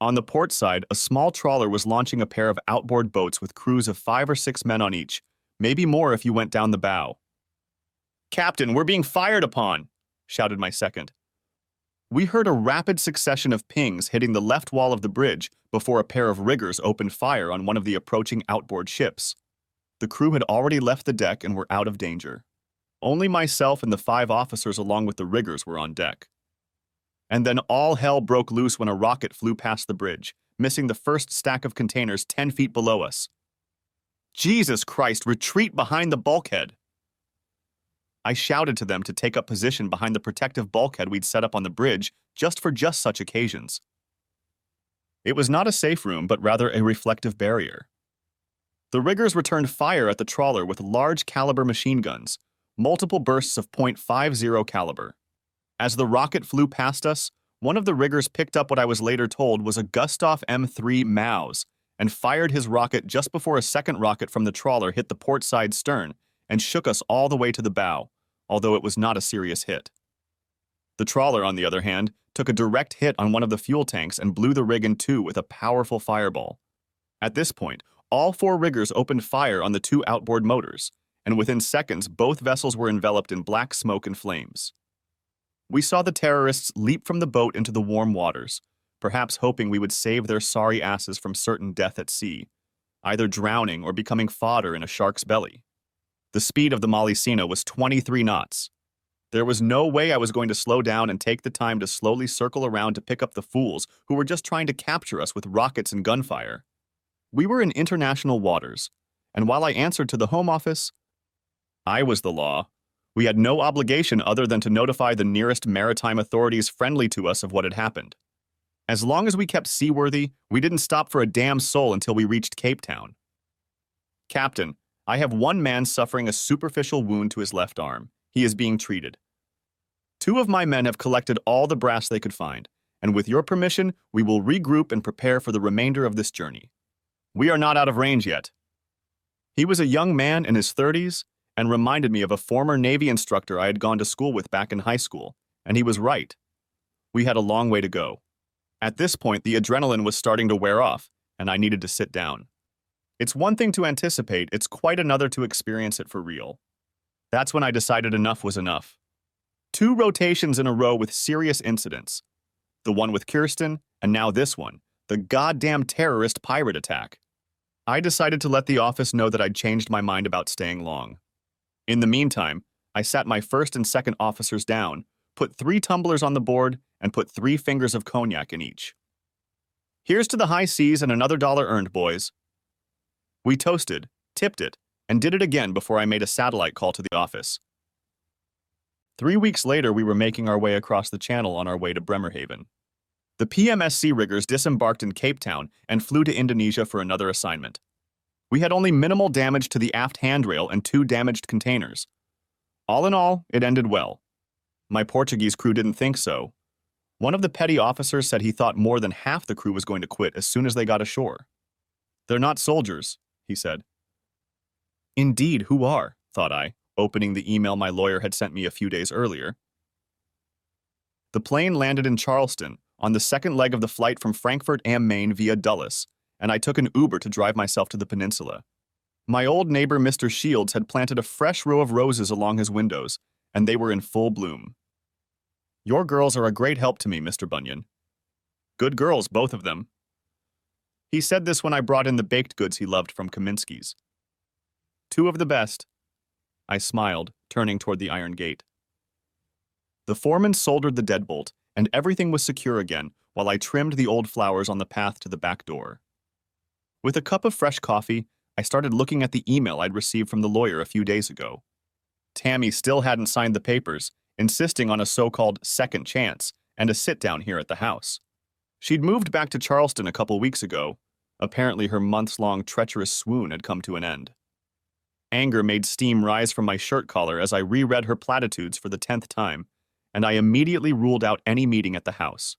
On the port side, a small trawler was launching a pair of outboard boats with crews of 5 or 6 men on each, maybe more if you went down the bow. "Captain, we're being fired upon!" shouted my second. We heard a rapid succession of pings hitting the left wall of the bridge before a pair of riggers opened fire on one of the approaching outboard ships. The crew had already left the deck and were out of danger. Only myself and the 5 officers along with the riggers were on deck. And then all hell broke loose when a rocket flew past the bridge, missing the first stack of containers 10 feet below us. "Jesus Christ, retreat behind the bulkhead!" I shouted to them to take up position behind the protective bulkhead we'd set up on the bridge just for such occasions. It was not a safe room, but rather a reflective barrier. The riggers returned fire at the trawler with large caliber machine guns, multiple bursts of .50 caliber. As the rocket flew past us, one of the riggers picked up what I was later told was a Gustav M3 Maus and fired his rocket just before a second rocket from the trawler hit the port side stern and shook us all the way to the bow, although it was not a serious hit. The trawler, on the other hand, took a direct hit on one of the fuel tanks and blew the rig in 2 with a powerful fireball. At this point, all 4 riggers opened fire on the 2 outboard motors, and within seconds both vessels were enveloped in black smoke and flames. We saw the terrorists leap from the boat into the warm waters, perhaps hoping we would save their sorry asses from certain death at sea, either drowning or becoming fodder in a shark's belly. The speed of the Mollicena was 23 knots. There was no way I was going to slow down and take the time to slowly circle around to pick up the fools who were just trying to capture us with rockets and gunfire. We were in international waters, and while I answered to the Home Office, I was the law. We had no obligation other than to notify the nearest maritime authorities friendly to us of what had happened. As long as we kept seaworthy, we didn't stop for a damn soul until we reached Cape Town. "Captain, I have 1 man suffering a superficial wound to his left arm. He is being treated. 2 of my men have collected all the brass they could find, and with your permission, we will regroup and prepare for the remainder of this journey. We are not out of range yet." He was a young man in his 30s and reminded me of a former Navy instructor I had gone to school with back in high school, and he was right. We had a long way to go. At this point, the adrenaline was starting to wear off, and I needed to sit down. It's one thing to anticipate, it's quite another to experience it for real. That's when I decided enough was enough. 2 rotations in a row with serious incidents. The one with Kirsten, and now this one, the goddamn terrorist pirate attack. I decided to let the office know that I'd changed my mind about staying long. In the meantime, I sat my first and second officers down, put 3 tumblers on the board, and put 3 fingers of cognac in each. "Here's to the high seas and another $1 earned, boys." We toasted, tipped it, and did it again before I made a satellite call to the office. 3 weeks later, we were making our way across the channel on our way to Bremerhaven. The PMSC riggers disembarked in Cape Town and flew to Indonesia for another assignment. We had only minimal damage to the aft handrail and 2 damaged containers. All in all, it ended well. My Portuguese crew didn't think so. One of the petty officers said he thought more than half the crew was going to quit as soon as they got ashore. They're not soldiers, he said. Indeed, who are? Thought I, opening the email my lawyer had sent me a few days earlier. The plane landed in Charleston, on the second leg of the flight from Frankfurt am Main via Dulles, and I took an Uber to drive myself to the peninsula. My old neighbor Mr. Shields had planted a fresh row of roses along his windows, and they were in full bloom. Your girls are a great help to me, Mr. Bunyan. Good girls, both of them. He said this when I brought in the baked goods he loved from Kaminsky's. Two of the best. I smiled, turning toward the iron gate. The foreman soldered the deadbolt, and everything was secure again while I trimmed the old flowers on the path to the back door. With a cup of fresh coffee, I started looking at the email I'd received from the lawyer a few days ago. Tammy still hadn't signed the papers, insisting on a so-called second chance and a sit-down here at the house. She'd moved back to Charleston a couple weeks ago. Apparently her months-long treacherous swoon had come to an end. Anger made steam rise from my shirt collar as I reread her platitudes for the 10th time, and I immediately ruled out any meeting at the house.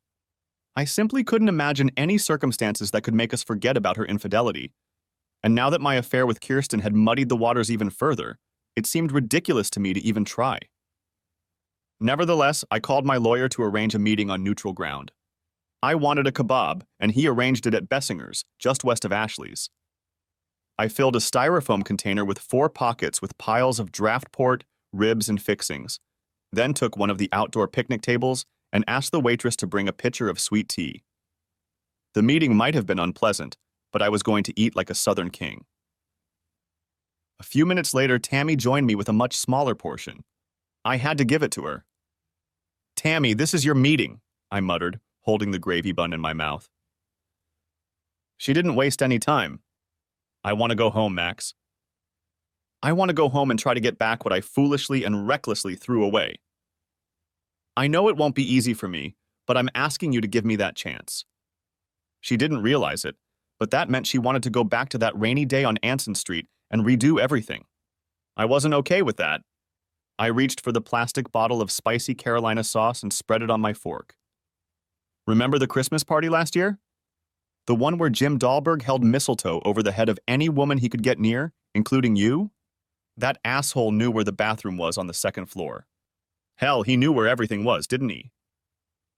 I simply couldn't imagine any circumstances that could make us forget about her infidelity, and now that my affair with Kirsten had muddied the waters even further, it seemed ridiculous to me to even try. Nevertheless, I called my lawyer to arrange a meeting on neutral ground. I wanted a kebab, and he arranged it at Bessinger's, just west of Ashley's. I filled a styrofoam container with 4 pockets with piles of draft port, ribs, and fixings, then took one of the outdoor picnic tables and asked the waitress to bring a pitcher of sweet tea. The meeting might have been unpleasant, but I was going to eat like a Southern king. A few minutes later, Tammy joined me with a much smaller portion. I had to give it to her. Tammy, this is your meeting, I muttered, holding the gravy bun in my mouth. She didn't waste any time. I want to go home, Max. I want to go home and try to get back what I foolishly and recklessly threw away. I know it won't be easy for me, but I'm asking you to give me that chance. She didn't realize it, but that meant she wanted to go back to that rainy day on Anson Street and redo everything. I wasn't okay with that. I reached for the plastic bottle of spicy Carolina sauce and spread it on my fork. Remember the Christmas party last year? The one where Jim Dahlberg held mistletoe over the head of any woman he could get near, including you? That asshole knew where the bathroom was on the second floor. Hell, he knew where everything was, didn't he?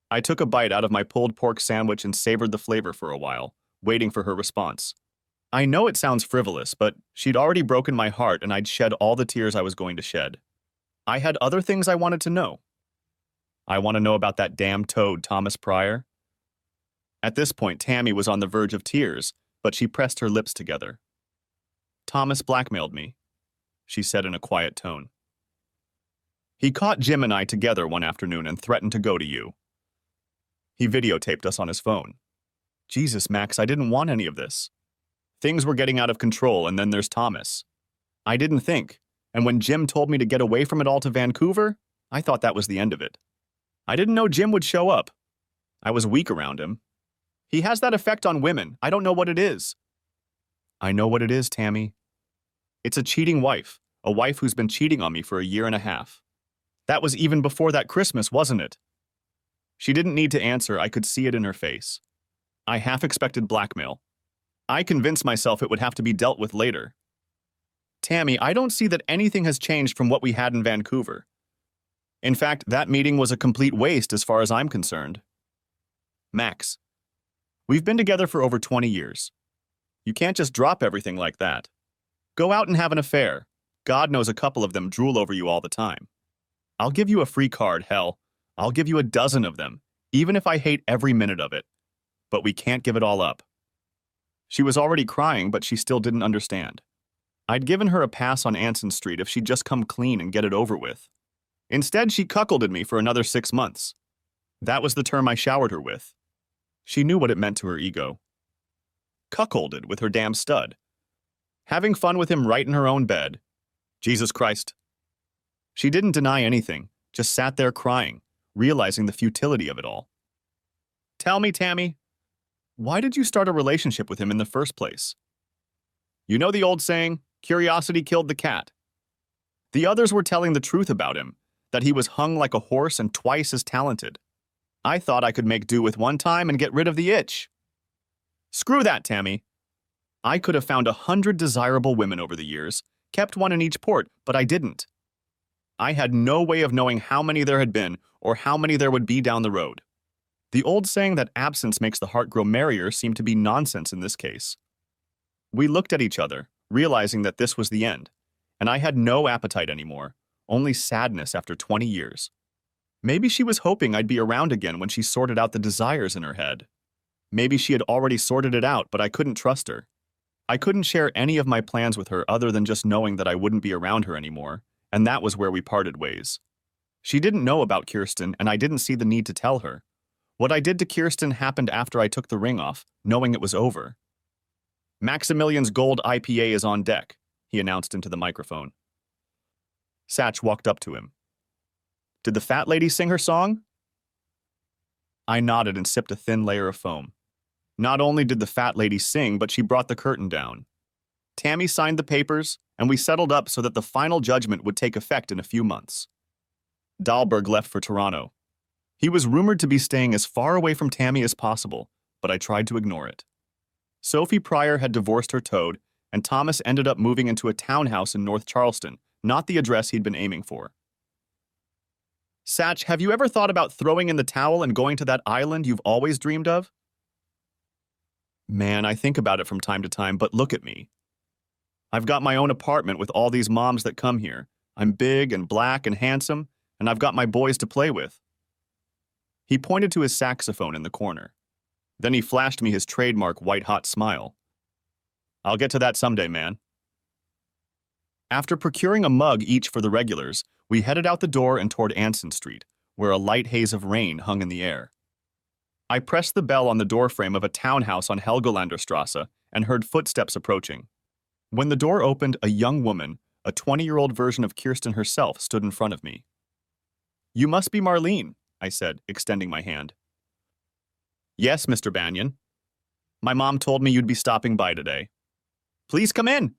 I took a bite out of my pulled pork sandwich and savored the flavor for a while, waiting for her response. I know it sounds frivolous, but she'd already broken my heart and I'd shed all the tears I was going to shed. I had other things I wanted to know. I want to know about that damn toad, Thomas Pryor. At this point, Tammy was on the verge of tears, but she pressed her lips together. Thomas blackmailed me, she said in a quiet tone. He caught Jim and I together one afternoon and threatened to go to you. He videotaped us on his phone. Jesus, Max, I didn't want any of this. Things were getting out of control, and then there's Thomas. I didn't think, and when Jim told me to get away from it all to Vancouver, I thought that was the end of it. I didn't know Jim would show up. I was weak around him. He has that effect on women. I don't know what it is. I know what it is, Tammy. It's a cheating wife, a wife who's been cheating on me for a year and a half. That was even before that Christmas, wasn't it? She didn't need to answer. I could see it in her face. I half expected blackmail. I convinced myself it would have to be dealt with later. Tammy, I don't see that anything has changed from what we had in Vancouver. In fact, that meeting was a complete waste as far as I'm concerned. Max, we've been together for over 20 years. You can't just drop everything like that. Go out and have an affair. God knows a couple of them drool over you all the time. I'll give you a free card, hell. I'll give you a dozen of them, even if I hate every minute of it. But we can't give it all up. She was already crying, but she still didn't understand. I'd given her a pass on Anson Street if she'd just come clean and get it over with. Instead, she cuckolded me for another 6 months. That was the term I showered her with. She knew what it meant to her ego. Cuckolded with her damn stud. Having fun with him right in her own bed. Jesus Christ. She didn't deny anything, just sat there crying, realizing the futility of it all. Tell me, Tammy, why did you start a relationship with him in the first place? You know the old saying, curiosity killed the cat. The others were telling the truth about him, that he was hung like a horse and twice as talented. I thought I could make do with one time and get rid of the itch. Screw that, Tammy. I could have found 100 desirable women over the years, kept one in each port, but I didn't. I had no way of knowing how many there had been or how many there would be down the road. The old saying that absence makes the heart grow merrier seemed to be nonsense in this case. We looked at each other, realizing that this was the end, and I had no appetite anymore, only sadness after 20 years. Maybe she was hoping I'd be around again when she sorted out the desires in her head. Maybe she had already sorted it out, but I couldn't trust her. I couldn't share any of my plans with her other than just knowing that I wouldn't be around her anymore, and that was where we parted ways. She didn't know about Kirsten, and I didn't see the need to tell her. What I did to Kirsten happened after I took the ring off, knowing it was over. Maximilian's Gold IPA is on deck, he announced into the microphone. Satch walked up to him. Did the fat lady sing her song? I nodded and sipped a thin layer of foam. Not only did the fat lady sing, but she brought the curtain down. Tammy signed the papers, and we settled up so that the final judgment would take effect in a few months. Dahlberg left for Toronto. He was rumored to be staying as far away from Tammy as possible, but I tried to ignore it. Sophie Pryor had divorced her toad, and Thomas ended up moving into a townhouse in North Charleston, not the address he'd been aiming for. Satch, have you ever thought about throwing in the towel and going to that island you've always dreamed of? Man, I think about it from time to time, but look at me. I've got my own apartment with all these moms that come here. I'm big and black and handsome, and I've got my boys to play with. He pointed to his saxophone in the corner. Then he flashed me his trademark white-hot smile. I'll get to that someday, man. After procuring a mug each for the regulars, we headed out the door and toward Anson Street, where a light haze of rain hung in the air. I pressed the bell on the doorframe of a townhouse on Helgolanderstrasse and heard footsteps approaching. When the door opened, a young woman, a 20-year-old version of Kirsten herself, stood in front of me. You must be Marlene, I said, extending my hand. Yes, Mr. Banyan. My mom told me you'd be stopping by today. Please come in.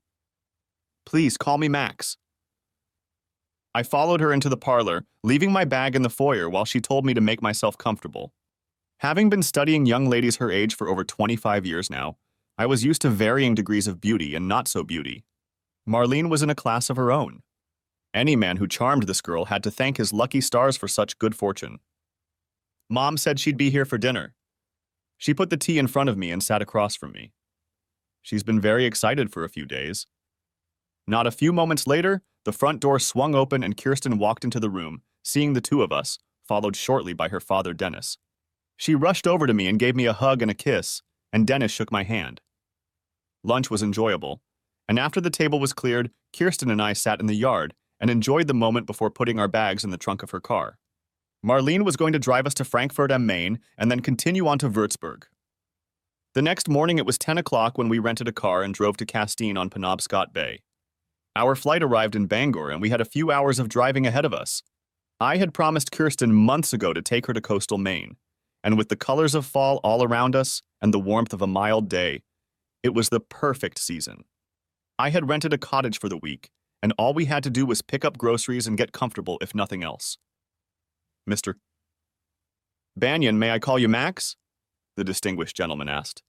Please call me Max. I followed her into the parlor, leaving my bag in the foyer while she told me to make myself comfortable. Having been studying young ladies her age for over 25 years now, I was used to varying degrees of beauty and not so beauty. Marlene was in a class of her own. Any man who charmed this girl had to thank his lucky stars for such good fortune. Mom said she'd be here for dinner. She put the tea in front of me and sat across from me. She's been very excited for a few days. Not a few moments later, the front door swung open and Kirsten walked into the room, seeing the two of us, followed shortly by her father, Dennis. She rushed over to me and gave me a hug and a kiss, and Dennis shook my hand. Lunch was enjoyable, and after the table was cleared, Kirsten and I sat in the yard and enjoyed the moment before putting our bags in the trunk of her car. Marlene was going to drive us to Frankfurt am Main and then continue on to Würzburg. The next morning it was 10 o'clock when we rented a car and drove to Castine on Penobscot Bay. Our flight arrived in Bangor and we had a few hours of driving ahead of us. I had promised Kirsten months ago to take her to coastal Maine, and with the colors of fall all around us and the warmth of a mild day, it was the perfect season. I had rented a cottage for the week, and all we had to do was pick up groceries and get comfortable if nothing else. Mr. Banyan, may I call you Max? The distinguished gentleman asked.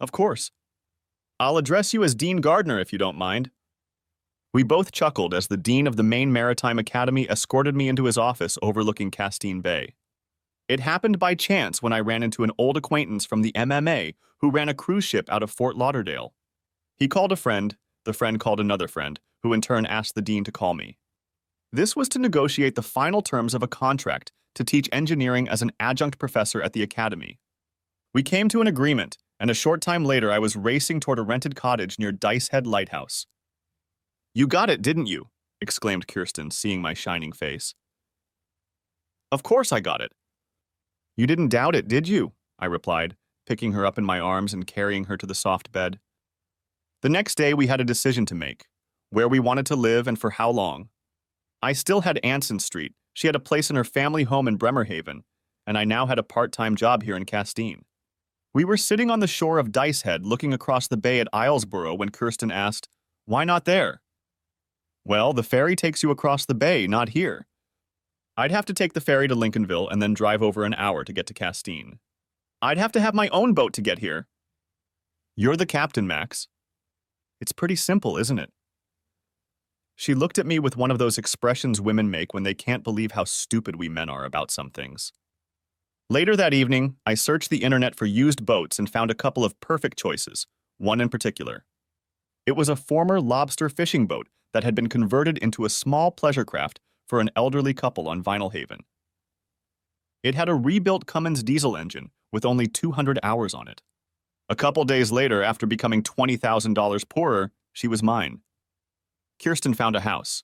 Of course. I'll address you as Dean Gardner if you don't mind. We both chuckled as the dean of the Maine Maritime Academy escorted me into his office overlooking Castine Bay. It happened by chance when I ran into an old acquaintance from the MMA who ran a cruise ship out of Fort Lauderdale. He called a friend, the friend called another friend, who in turn asked the dean to call me. This was to negotiate the final terms of a contract to teach engineering as an adjunct professor at the academy. We came to an agreement, and a short time later I was racing toward a rented cottage near Dice Head Lighthouse. You got it, didn't you? Exclaimed Kirsten, seeing my shining face. Of course I got it. You didn't doubt it, did you? I replied, picking her up in my arms and carrying her to the soft bed. The next day we had a decision to make, where we wanted to live and for how long. I still had Anson Street, she had a place in her family home in Bremerhaven, and I now had a part-time job here in Castine. We were sitting on the shore of Dice Head looking across the bay at Islesboro when Kirsten asked, "Why not there?" Well, the ferry takes you across the bay, not here. I'd have to take the ferry to Lincolnville and then drive over an hour to get to Castine. I'd have to have my own boat to get here. You're the captain, Max. It's pretty simple, isn't it? She looked at me with one of those expressions women make when they can't believe how stupid we men are about some things. Later that evening, I searched the internet for used boats and found a couple of perfect choices, one in particular. It was a former lobster fishing boat that had been converted into a small pleasure craft for an elderly couple on Vinyl Haven. It had a rebuilt Cummins diesel engine with only 200 hours on it. A couple days later, after becoming $20,000 poorer, she was mine. Kirsten found a house.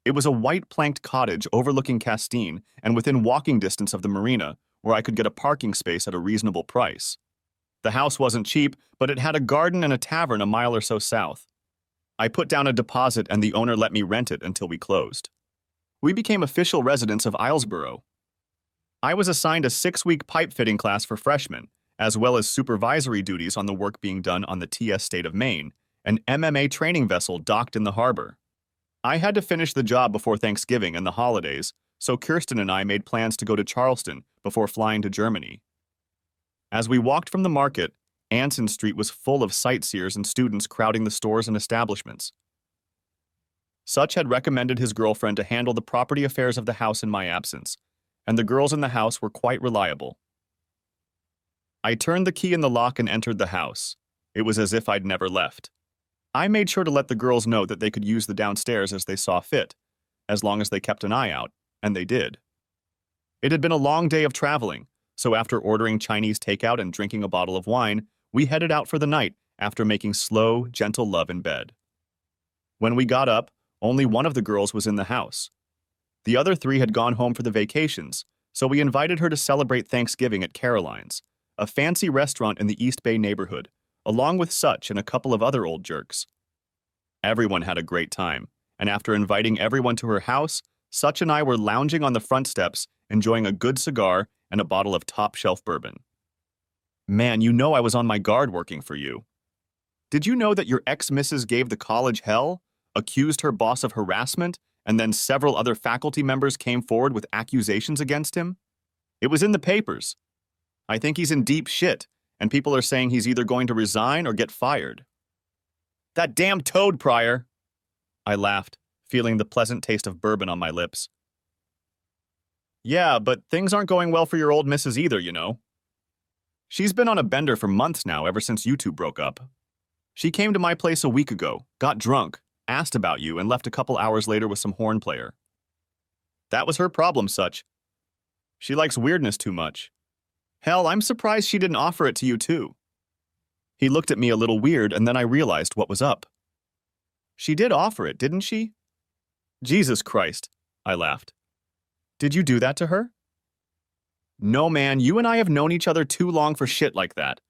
It was a white planked cottage overlooking Castine and within walking distance of the marina, where I could get a parking space at a reasonable price. The house wasn't cheap, but it had a garden and a tavern a mile or so south. I put down a deposit and the owner let me rent it until we closed. We became official residents of Islesboro. I was assigned a 6-week pipe fitting class for freshmen, as well as supervisory duties on the work being done on the TS State of Maine, an MMA training vessel docked in the harbor. I had to finish the job before Thanksgiving and the holidays, so Kirsten and I made plans to go to Charleston before flying to Germany. As we walked from the market, Anson Street was full of sightseers and students crowding the stores and establishments. Such had recommended his girlfriend to handle the property affairs of the house in my absence, and the girls in the house were quite reliable. I turned the key in the lock and entered the house. It was as if I'd never left. I made sure to let the girls know that they could use the downstairs as they saw fit, as long as they kept an eye out, and they did. It had been a long day of traveling, so after ordering Chinese takeout and drinking a bottle of wine, we headed out for the night after making slow, gentle love in bed. When we got up, only one of the girls was in the house. The other 3 had gone home for the vacations, so we invited her to celebrate Thanksgiving at Caroline's, a fancy restaurant in the East Bay neighborhood, along with Such and a couple of other old jerks. Everyone had a great time, and after inviting everyone to her house, Such and I were lounging on the front steps, enjoying a good cigar and a bottle of top-shelf bourbon. Man, you know I was on my guard working for you. Did you know that your ex-missus gave the college hell, accused her boss of harassment, and then several other faculty members came forward with accusations against him? It was in the papers. I think he's in deep shit, and people are saying he's either going to resign or get fired. That damn toad, Pryor! I laughed, feeling the pleasant taste of bourbon on my lips. Yeah, but things aren't going well for your old missus either, you know. She's been on a bender for months now, ever since you two broke up. She came to my place a week ago, got drunk, asked about you, and left a couple hours later with some horn player. That was her problem, Such. She likes weirdness too much. Hell, I'm surprised she didn't offer it to you too. He looked at me a little weird, and then I realized what was up. She did offer it, didn't she? Jesus Christ, I laughed. Did you do that to her? No, man, you and I have known each other too long for shit like that.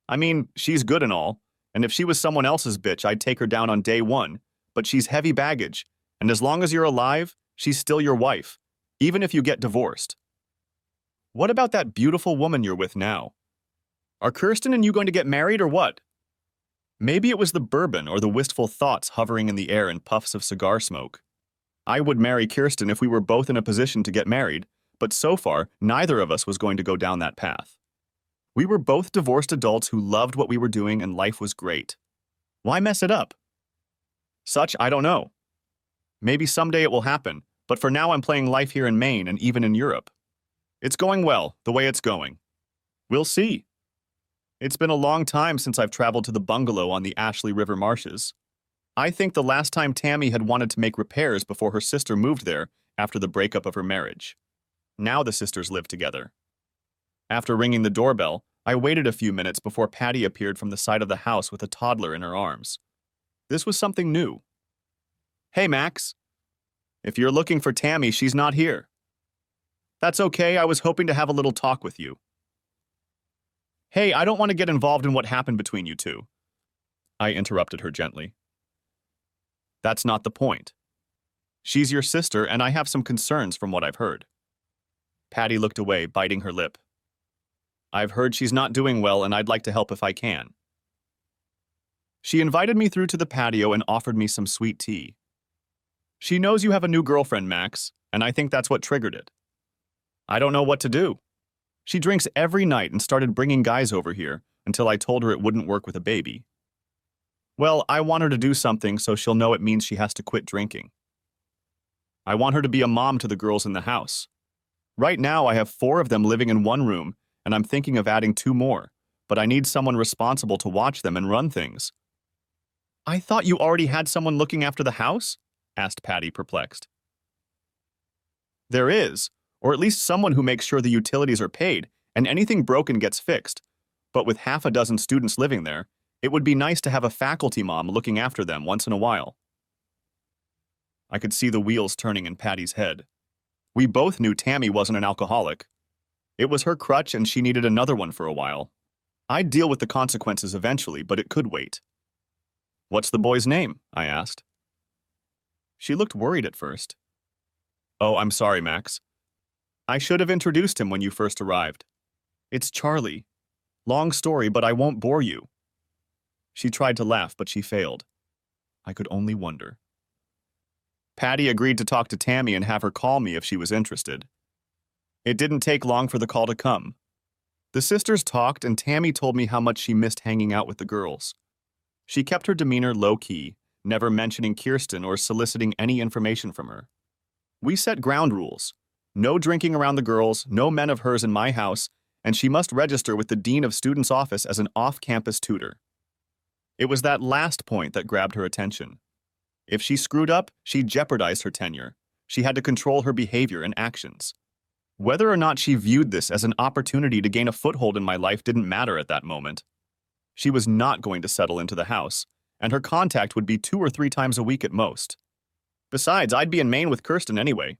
I mean, she's good and all, and if she was someone else's bitch, I'd take her down on day one, but she's heavy baggage, and as long as you're alive, she's still your wife, even if you get divorced. What about that beautiful woman you're with now? Are Kirsten and you going to get married or what? Maybe it was the bourbon or the wistful thoughts hovering in the air in puffs of cigar smoke. I would marry Kirsten if we were both in a position to get married, but so far, neither of us was going to go down that path. We were both divorced adults who loved what we were doing and life was great. Why mess it up? Such, I don't know. Maybe someday it will happen, but for now I'm playing life here in Maine and even in Europe. It's going well, the way it's going. We'll see. It's been a long time since I've traveled to the bungalow on the Ashley River marshes. I think the last time Tammy had wanted to make repairs before her sister moved there after the breakup of her marriage. Now the sisters live together. After ringing the doorbell, I waited a few minutes before Patty appeared from the side of the house with a toddler in her arms. This was something new. Hey, Max. If you're looking for Tammy, she's not here. That's okay, I was hoping to have a little talk with you. Hey, I don't want to get involved in what happened between you two. I interrupted her gently. That's not the point. She's your sister, and I have some concerns from what I've heard. Patty looked away, biting her lip. I've heard she's not doing well, and I'd like to help if I can. She invited me through to the patio and offered me some sweet tea. She knows you have a new girlfriend, Max, and I think that's what triggered it. I don't know what to do. She drinks every night and started bringing guys over here until I told her it wouldn't work with a baby. Well, I want her to do something so she'll know it means she has to quit drinking. I want her to be a mom to the girls in the house. Right now, I have 4 of them living in one room, and I'm thinking of adding 2 more, but I need someone responsible to watch them and run things. I thought you already had someone looking after the house? Asked Patty, perplexed. There is, or at least someone who makes sure the utilities are paid and anything broken gets fixed. But with half a dozen students living there, it would be nice to have a faculty mom looking after them once in a while. I could see the wheels turning in Patty's head. We both knew Tammy wasn't an alcoholic. It was her crutch and she needed another one for a while. I'd deal with the consequences eventually, but it could wait. What's the boy's name? I asked. She looked worried at first. Oh, I'm sorry, Max. I should have introduced him when you first arrived. It's Charlie. Long story, but I won't bore you. She tried to laugh, but she failed. I could only wonder. Patty agreed to talk to Tammy and have her call me if she was interested. It didn't take long for the call to come. The sisters talked, and Tammy told me how much she missed hanging out with the girls. She kept her demeanor low-key, never mentioning Kirsten or soliciting any information from her. We set ground rules. No drinking around the girls, no men of hers in my house, and she must register with the Dean of Students' office as an off-campus tutor. It was that last point that grabbed her attention. If she screwed up, she jeopardized her tenure. She had to control her behavior and actions. Whether or not she viewed this as an opportunity to gain a foothold in my life didn't matter at that moment. She was not going to settle into the house, and her contact would be 2 or 3 times a week at most. Besides, I'd be in Maine with Kirsten anyway.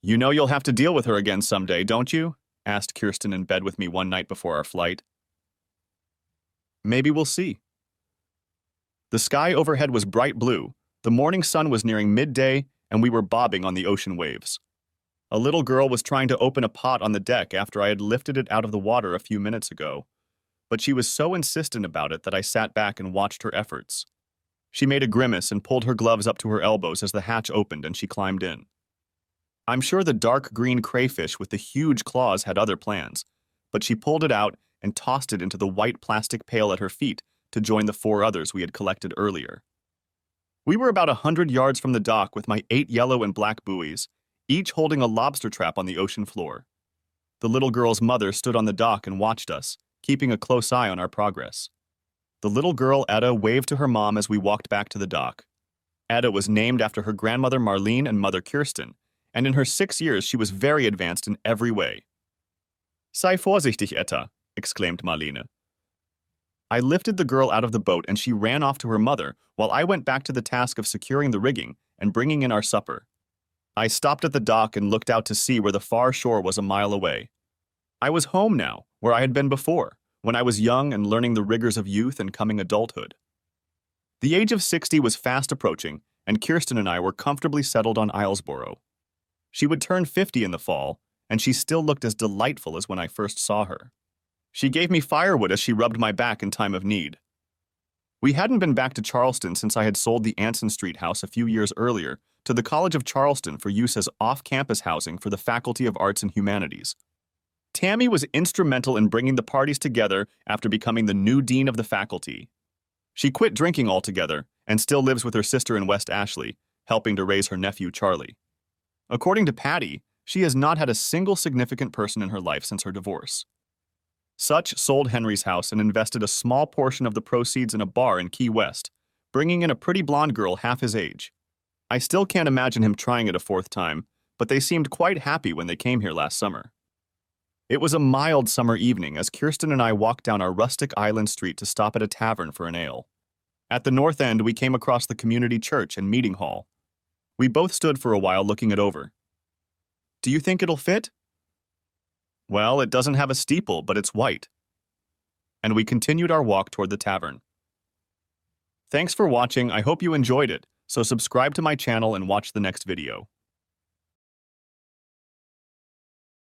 You know you'll have to deal with her again someday, don't you? Asked Kirsten in bed with me one night before our flight. Maybe we'll see. The sky overhead was bright blue, the morning sun was nearing midday, and we were bobbing on the ocean waves. A little girl was trying to open a pot on the deck after I had lifted it out of the water a few minutes ago, but she was so insistent about it that I sat back and watched her efforts. She made a grimace and pulled her gloves up to her elbows as the hatch opened and she climbed in. I'm sure the dark green crayfish with the huge claws had other plans, but she pulled it out and tossed it into the white plastic pail at her feet to join the 4 others we had collected earlier. We were about 100 yards from the dock with my 8 yellow and black buoys, each holding a lobster trap on the ocean floor. The little girl's mother stood on the dock and watched us, keeping a close eye on our progress. The little girl, Etta, waved to her mom as we walked back to the dock. Etta was named after her grandmother Marlene and mother Kirsten, and in her 6 years she was very advanced in every way. Sei vorsichtig, Etta, exclaimed Marlene. I lifted the girl out of the boat and she ran off to her mother while I went back to the task of securing the rigging and bringing in our supper. I stopped at the dock and looked out to sea where the far shore was a mile away. I was home now, where I had been before, when I was young and learning the rigors of youth and coming adulthood. The age of 60 was fast approaching, and Kirsten and I were comfortably settled on Islesboro. She would turn 50 in the fall, and she still looked as delightful as when I first saw her. She gave me firewood as she rubbed my back in time of need. We hadn't been back to Charleston since I had sold the Anson Street house a few years earlier to the College of Charleston for use as off-campus housing for the Faculty of Arts and Humanities. Tammy was instrumental in bringing the parties together after becoming the new dean of the faculty. She quit drinking altogether and still lives with her sister in West Ashley, helping to raise her nephew Charlie. According to Patty, she has not had a single significant person in her life since her divorce. Such sold Henry's house and invested a small portion of the proceeds in a bar in Key West, bringing in a pretty blonde girl half his age. I still can't imagine him trying it a 4th time, but they seemed quite happy when they came here last summer. It was a mild summer evening as Kirsten and I walked down our rustic island street to stop at a tavern for an ale. At the north end, we came across the community church and meeting hall. We both stood for a while looking it over. Do you think it'll fit? Well, it doesn't have a steeple, but it's white. And we continued our walk toward the tavern. Thanks for watching. I hope you enjoyed it, so subscribe to my channel and watch the next video.